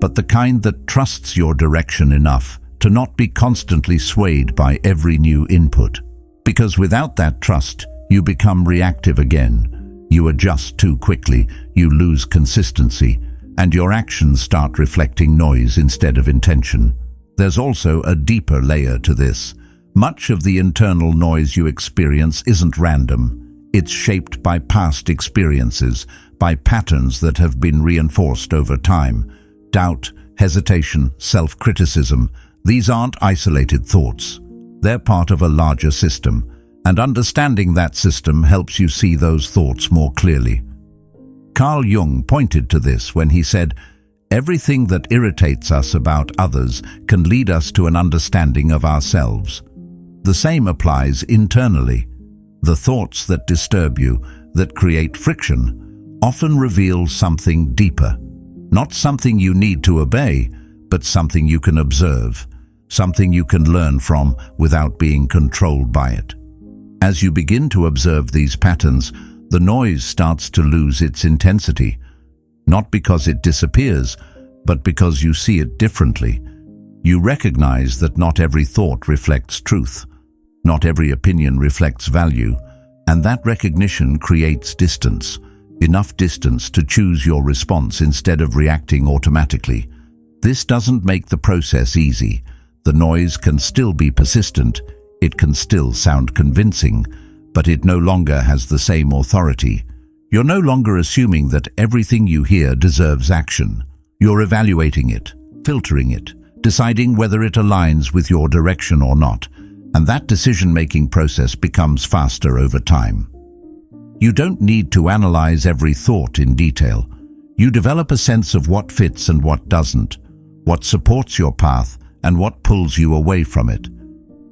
but the kind that trusts your direction enough to not be constantly swayed by every new input. Because without that trust, you become reactive again. You adjust too quickly, you lose consistency, and your actions start reflecting noise instead of intention. There's also a deeper layer to this. Much of the internal noise you experience isn't random. It's shaped by past experiences, by patterns that have been reinforced over time. Doubt, hesitation, self-criticism, these aren't isolated thoughts. They're part of a larger system, and understanding that system helps you see those thoughts more clearly. Carl Jung pointed to this when he said, "Everything that irritates us about others can lead us to an understanding of ourselves." The same applies internally. The thoughts that disturb you, that create friction, often reveal something deeper. Not something you need to obey, but something you can observe, something you can learn from without being controlled by it. As you begin to observe these patterns, the noise starts to lose its intensity, not because it disappears, but because you see it differently. You recognize that not every thought reflects truth. Not every opinion reflects value, and that recognition creates distance, enough distance to choose your response instead of reacting automatically. This doesn't make the process easy. The noise can still be persistent, it can still sound convincing, but it no longer has the same authority. You're no longer assuming that everything you hear deserves action. You're evaluating it, filtering it, deciding whether it aligns with your direction or not. And that decision-making process becomes faster over time. You don't need to analyze every thought in detail. You develop a sense of what fits and what doesn't, what supports your path and what pulls you away from it.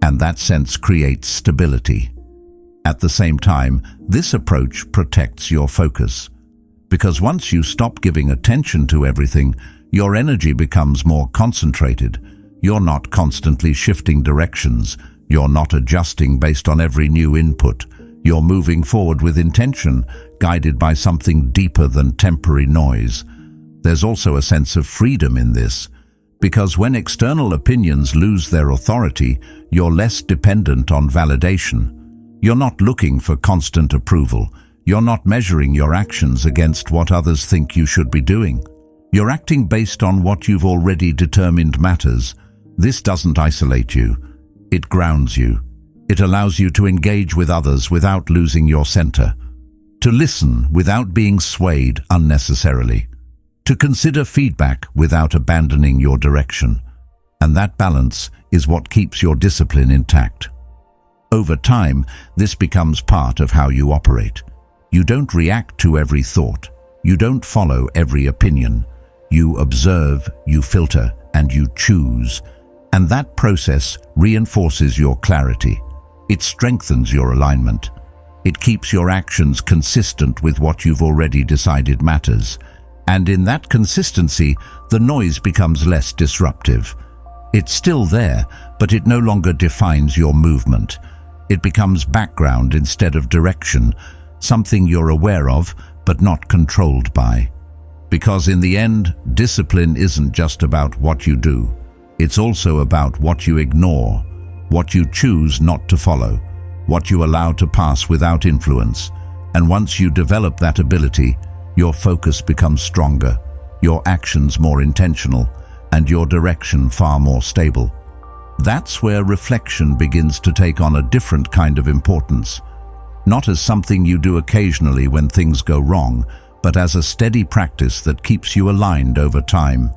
And that sense creates stability. At the same time, this approach protects your focus. Because once you stop giving attention to everything, your energy becomes more concentrated. You're not constantly shifting directions. You're not adjusting based on every new input. You're moving forward with intention, guided by something deeper than temporary noise. There's also a sense of freedom in this. Because when external opinions lose their authority, you're less dependent on validation. You're not looking for constant approval. You're not measuring your actions against what others think you should be doing. You're acting based on what you've already determined matters. This doesn't isolate you. It grounds you. It allows you to engage with others without losing your center, to listen without being swayed unnecessarily, to consider feedback without abandoning your direction. And that balance is what keeps your discipline intact. Over time, this becomes part of how you operate. You don't react to every thought. You don't follow every opinion. You observe, you filter, and you choose. And that process reinforces your clarity. It strengthens your alignment. It keeps your actions consistent with what you've already decided matters. And in that consistency, the noise becomes less disruptive. It's still there, but it no longer defines your movement. It becomes background instead of direction, something you're aware of, but not controlled by. Because in the end, discipline isn't just about what you do. It's also about what you ignore, what you choose not to follow, what you allow to pass without influence. And once you develop that ability, your focus becomes stronger, your actions more intentional, and your direction far more stable. That's where reflection begins to take on a different kind of importance. Not as something you do occasionally when things go wrong, but as a steady practice that keeps you aligned over time.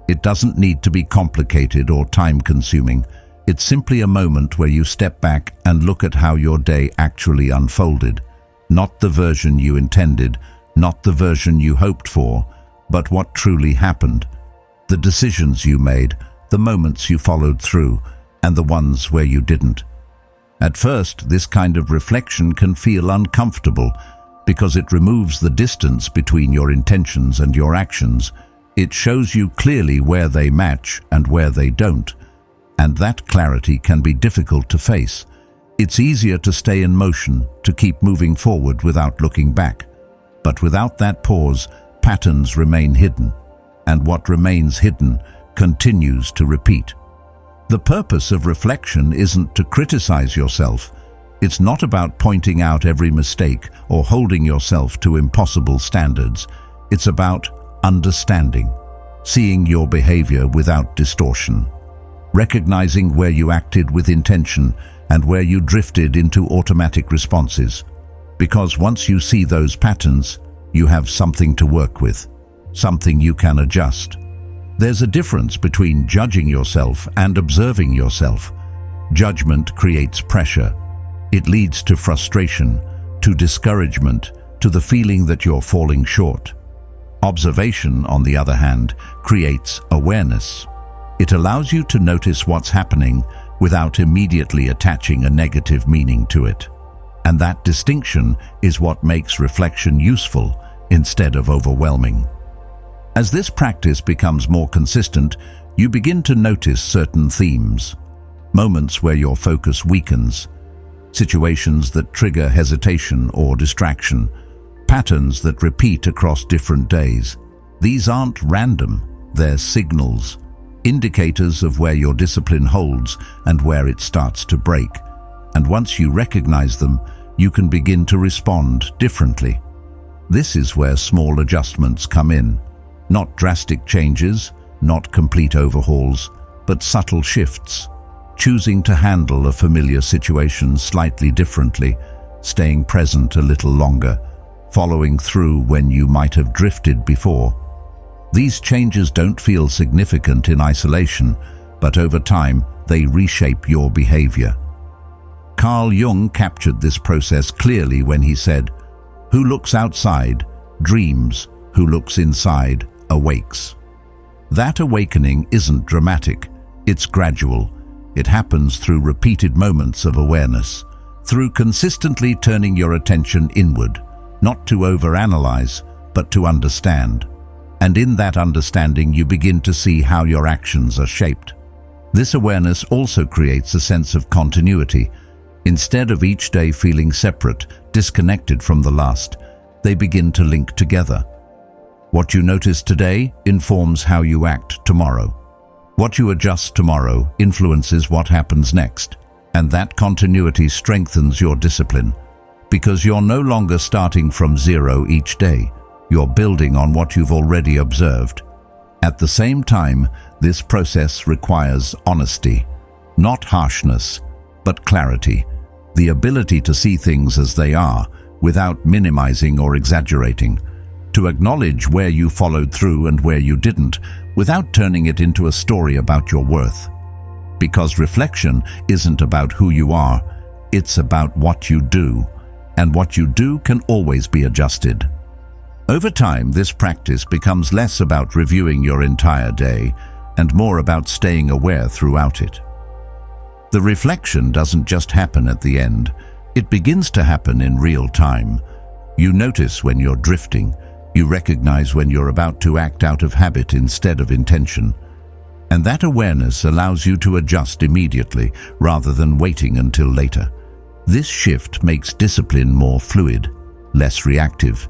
It doesn't need to be complicated or time-consuming. It's simply a moment where you step back and look at how your day actually unfolded. Not the version you intended, not the version you hoped for, but what truly happened. The decisions you made, the moments you followed through, and the ones where you didn't. At first, this kind of reflection can feel uncomfortable because it removes the distance between your intentions and your actions. It shows you clearly where they match and where they don't, and that clarity can be difficult to face. It's easier to stay in motion, to keep moving forward without looking back. But without that pause, patterns remain hidden, and what remains hidden continues to repeat. The purpose of reflection isn't to criticize yourself. It's not about pointing out every mistake or holding yourself to impossible standards. It's about understanding, seeing your behavior without distortion, recognizing where you acted with intention and where you drifted into automatic responses. Because once you see those patterns, you have something to work with, something you can adjust. There's a difference between judging yourself and observing yourself. Judgment creates pressure. It leads to frustration, to discouragement, to the feeling that you're falling short. Observation, on the other hand, creates awareness. It allows you to notice what's happening without immediately attaching a negative meaning to it. And that distinction is what makes reflection useful instead of overwhelming. As this practice becomes more consistent, you begin to notice certain themes, moments where your focus weakens, situations that trigger hesitation or distraction, patterns that repeat across different days. These aren't random, they're signals, indicators of where your discipline holds and where it starts to break. And once you recognize them, you can begin to respond differently. This is where small adjustments come in. Not drastic changes, not complete overhauls, but subtle shifts. Choosing to handle a familiar situation slightly differently, staying present a little longer, following through when you might have drifted before. These changes don't feel significant in isolation, but over time they reshape your behavior. Carl Jung captured this process clearly when he said, "Who looks outside dreams, who looks inside awakes." That awakening isn't dramatic, it's gradual. It happens through repeated moments of awareness, through consistently turning your attention inward, not to overanalyze, but to understand. And in that understanding, you begin to see how your actions are shaped. This awareness also creates a sense of continuity. Instead of each day feeling separate, disconnected from the last, they begin to link together. What you notice today informs how you act tomorrow. What you adjust tomorrow influences what happens next, and that continuity strengthens your discipline, because you're no longer starting from zero each day. You're building on what you've already observed. At the same time, this process requires honesty, not harshness, but clarity, the ability to see things as they are without minimizing or exaggerating, to acknowledge where you followed through and where you didn't, without turning it into a story about your worth. Because reflection isn't about who you are, it's about what you do, and what you do can always be adjusted. Over time, this practice becomes less about reviewing your entire day and more about staying aware throughout it. The reflection doesn't just happen at the end, it begins to happen in real time. You notice when you're drifting, you recognize when you're about to act out of habit instead of intention. And that awareness allows you to adjust immediately rather than waiting until later. This shift makes discipline more fluid, less reactive.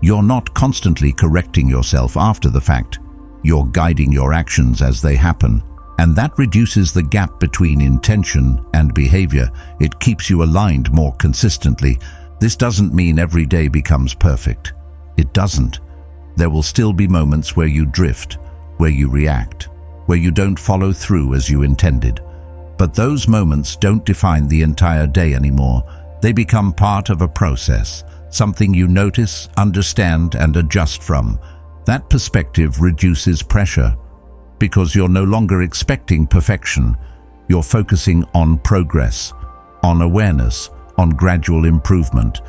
You're not constantly correcting yourself after the fact. You're guiding your actions as they happen. And that reduces the gap between intention and behavior. It keeps you aligned more consistently. This doesn't mean every day becomes perfect. It doesn't. There will still be moments where you drift, where you react, where you don't follow through as you intended. But those moments don't define the entire day anymore. They become part of a process, something you notice, understand, and adjust from. That perspective reduces pressure, because you're no longer expecting perfection. You're focusing on progress, on awareness, on gradual improvement,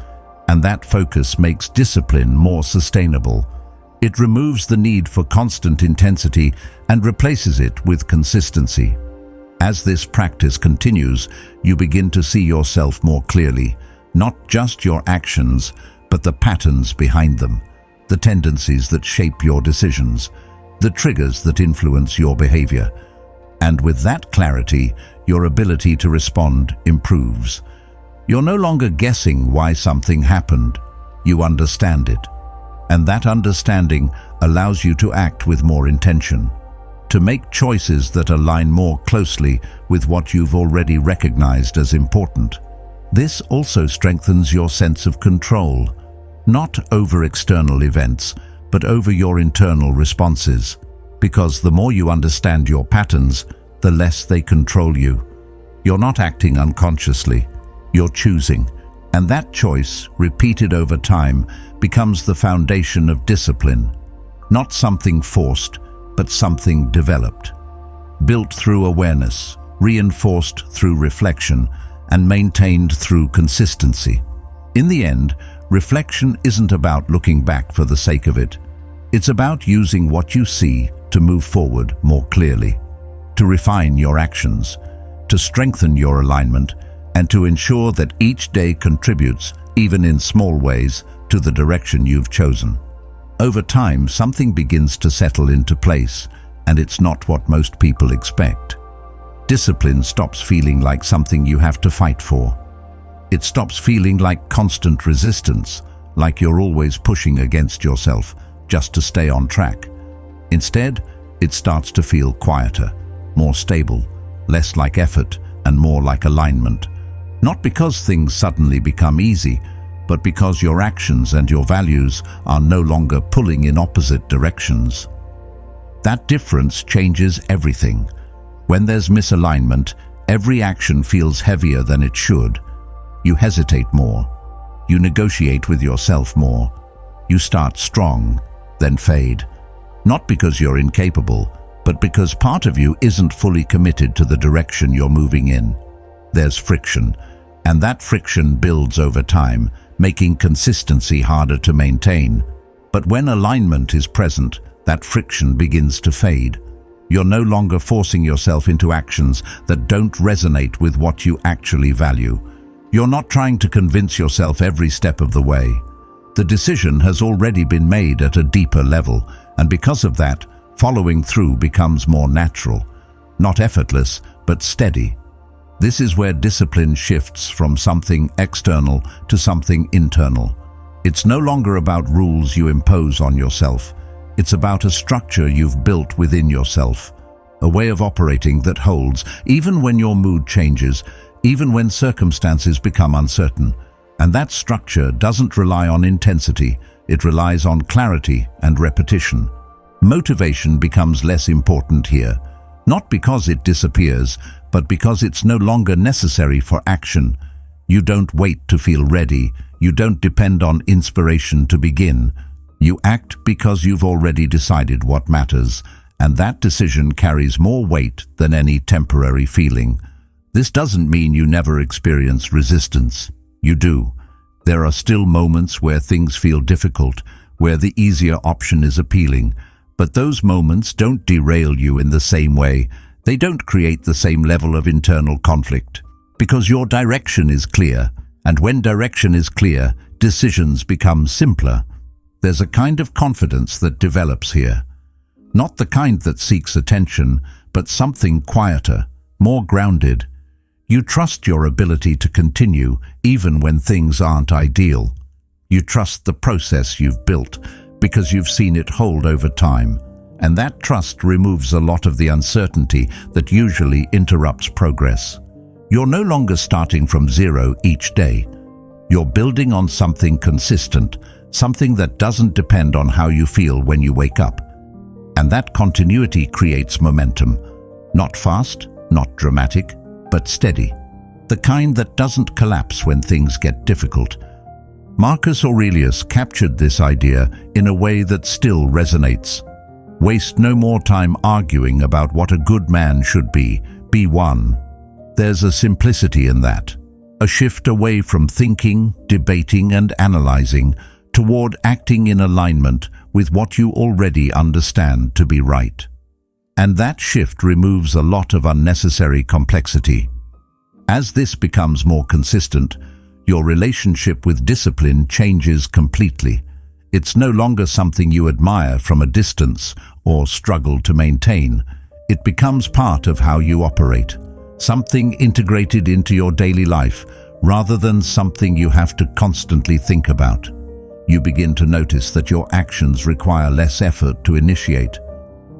and that focus makes discipline more sustainable. It removes the need for constant intensity and replaces it with consistency. As this practice continues, you begin to see yourself more clearly, not just your actions, but the patterns behind them, the tendencies that shape your decisions, the triggers that influence your behavior. And with that clarity, your ability to respond improves. You're no longer guessing why something happened. You understand it. And that understanding allows you to act with more intention, to make choices that align more closely with what you've already recognized as important. This also strengthens your sense of control, not over external events, but over your internal responses, because the more you understand your patterns, the less they control you. You're not acting unconsciously, you're choosing, and that choice, repeated over time, becomes the foundation of discipline, not something forced, but something developed, built through awareness, reinforced through reflection, and maintained through consistency. In the end, reflection isn't about looking back for the sake of it. It's about using what you see to move forward more clearly, to refine your actions, to strengthen your alignment, and to ensure that each day contributes, even in small ways, to the direction you've chosen. Over time, something begins to settle into place, and it's not what most people expect. Discipline stops feeling like something you have to fight for. It stops feeling like constant resistance, like you're always pushing against yourself just to stay on track. Instead, it starts to feel quieter, more stable, less like effort and more like alignment. Not because things suddenly become easy, but because your actions and your values are no longer pulling in opposite directions. That difference changes everything. When there's misalignment, every action feels heavier than it should. You hesitate more. You negotiate with yourself more. You start strong, then fade. Not because you're incapable, but because part of you isn't fully committed to the direction you're moving in. There's friction, and that friction builds over time, making consistency harder to maintain. But when alignment is present, that friction begins to fade. You're no longer forcing yourself into actions that don't resonate with what you actually value. You're not trying to convince yourself every step of the way. The decision has already been made at a deeper level, and because of that, following through becomes more natural. Not effortless, but steady. This is where discipline shifts from something external to something internal. It's no longer about rules you impose on yourself. It's about a structure you've built within yourself, a way of operating that holds even when your mood changes, even when circumstances become uncertain. And that structure doesn't rely on intensity, it relies on clarity and repetition. Motivation becomes less important here, not because it disappears, but because it's no longer necessary for action. You don't wait to feel ready, you don't depend on inspiration to begin. You act because you've already decided what matters, and that decision carries more weight than any temporary feeling. This doesn't mean you never experience resistance. You do. There are still moments where things feel difficult, where the easier option is appealing. But those moments don't derail you in the same way. They don't create the same level of internal conflict. Because your direction is clear, and when direction is clear, decisions become simpler. There's a kind of confidence that develops here. Not the kind that seeks attention, but something quieter, more grounded. You trust your ability to continue even when things aren't ideal. You trust the process you've built because you've seen it hold over time. And that trust removes a lot of the uncertainty that usually interrupts progress. You're no longer starting from zero each day. You're building on something consistent, something that doesn't depend on how you feel when you wake up. And that continuity creates momentum. Not fast, not dramatic, but steady. The kind that doesn't collapse when things get difficult. Marcus Aurelius captured this idea in a way that still resonates. Waste no more time arguing about what a good man should be one. There's a simplicity in that. A shift away from thinking, debating, and analyzing toward acting in alignment with what you already understand to be right. And that shift removes a lot of unnecessary complexity. As this becomes more consistent, your relationship with discipline changes completely. It's no longer something you admire from a distance or struggle to maintain. It becomes part of how you operate, something integrated into your daily life rather than something you have to constantly think about. You begin to notice that your actions require less effort to initiate,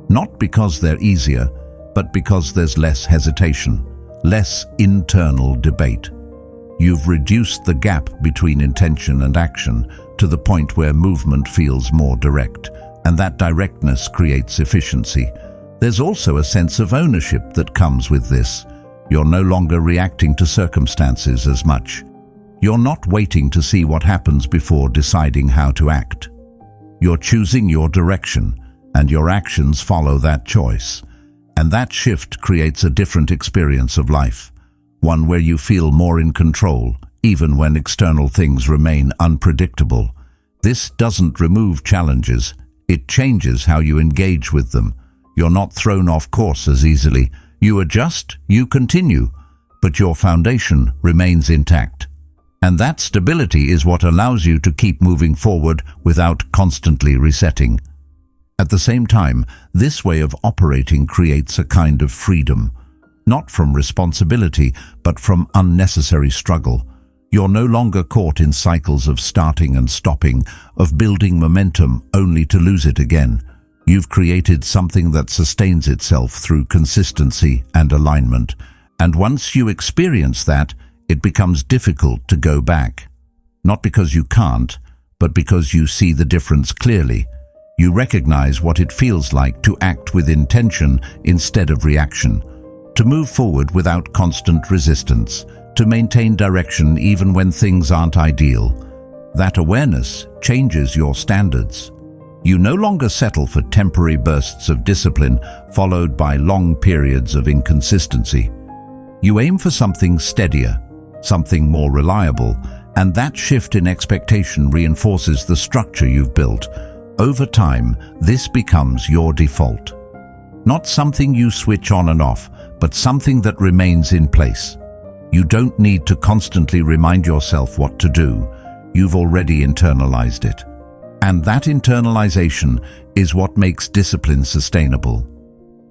not because they're easier, but because there's less hesitation, less internal debate. You've reduced the gap between intention and action to the point where movement feels more direct, and that directness creates efficiency. There's also a sense of ownership that comes with this. You're no longer reacting to circumstances as much. You're not waiting to see what happens before deciding how to act. You're choosing your direction, and your actions follow that choice. And that shift creates a different experience of life, one where you feel more in control, even when external things remain unpredictable. This doesn't remove challenges, it changes how you engage with them. You're not thrown off course as easily. You adjust, you continue, but your foundation remains intact. And that stability is what allows you to keep moving forward without constantly resetting. At the same time, this way of operating creates a kind of freedom, not from responsibility, but from unnecessary struggle. You're no longer caught in cycles of starting and stopping, of building momentum only to lose it again. You've created something that sustains itself through consistency and alignment. And once you experience that, it becomes difficult to go back. Not because you can't, but because you see the difference clearly. You recognize what it feels like to act with intention instead of reaction, to move forward without constant resistance, to maintain direction even when things aren't ideal. That awareness changes your standards. You no longer settle for temporary bursts of discipline followed by long periods of inconsistency. You aim for something steadier, something more reliable, and that shift in expectation reinforces the structure you've built. Over time, this becomes your default. Not something you switch on and off, but something that remains in place. You don't need to constantly remind yourself what to do. You've already internalized it. And that internalization is what makes discipline sustainable.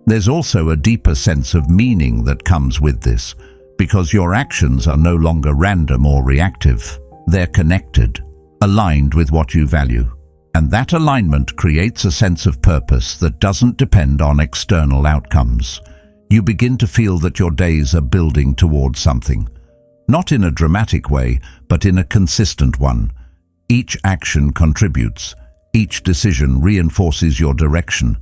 There's also a deeper sense of meaning that comes with this, because your actions are no longer random or reactive. They're connected, aligned with what you value. And that alignment creates a sense of purpose that doesn't depend on external outcomes. You begin to feel that your days are building towards something. Not in a dramatic way, but in a consistent one. Each action contributes. Each decision reinforces your direction.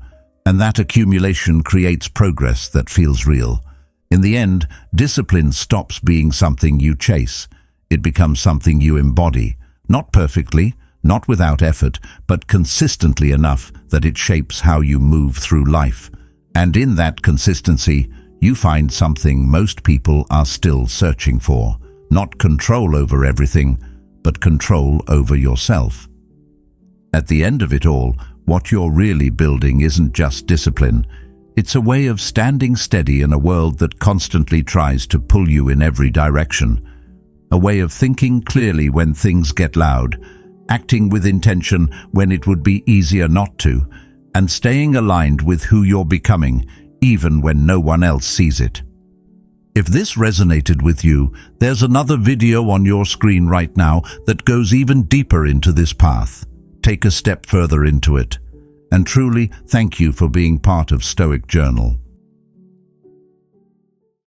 And that accumulation creates progress that feels real. In the end, discipline stops being something you chase. It becomes something you embody. Not perfectly, not without effort, but consistently enough that it shapes how you move through life. And in that consistency, you find something most people are still searching for. Not control over everything, but control over yourself. At the end of it all, what you're really building isn't just discipline. It's a way of standing steady in a world that constantly tries to pull you in every direction. A way of thinking clearly when things get loud, acting with intention when it would be easier not to, and staying aligned with who you're becoming, even when no one else sees it. If this resonated with you, there's another video on your screen right now that goes even deeper into this path. Take a step further into it. And truly, thank you for being part of Stoic Journal.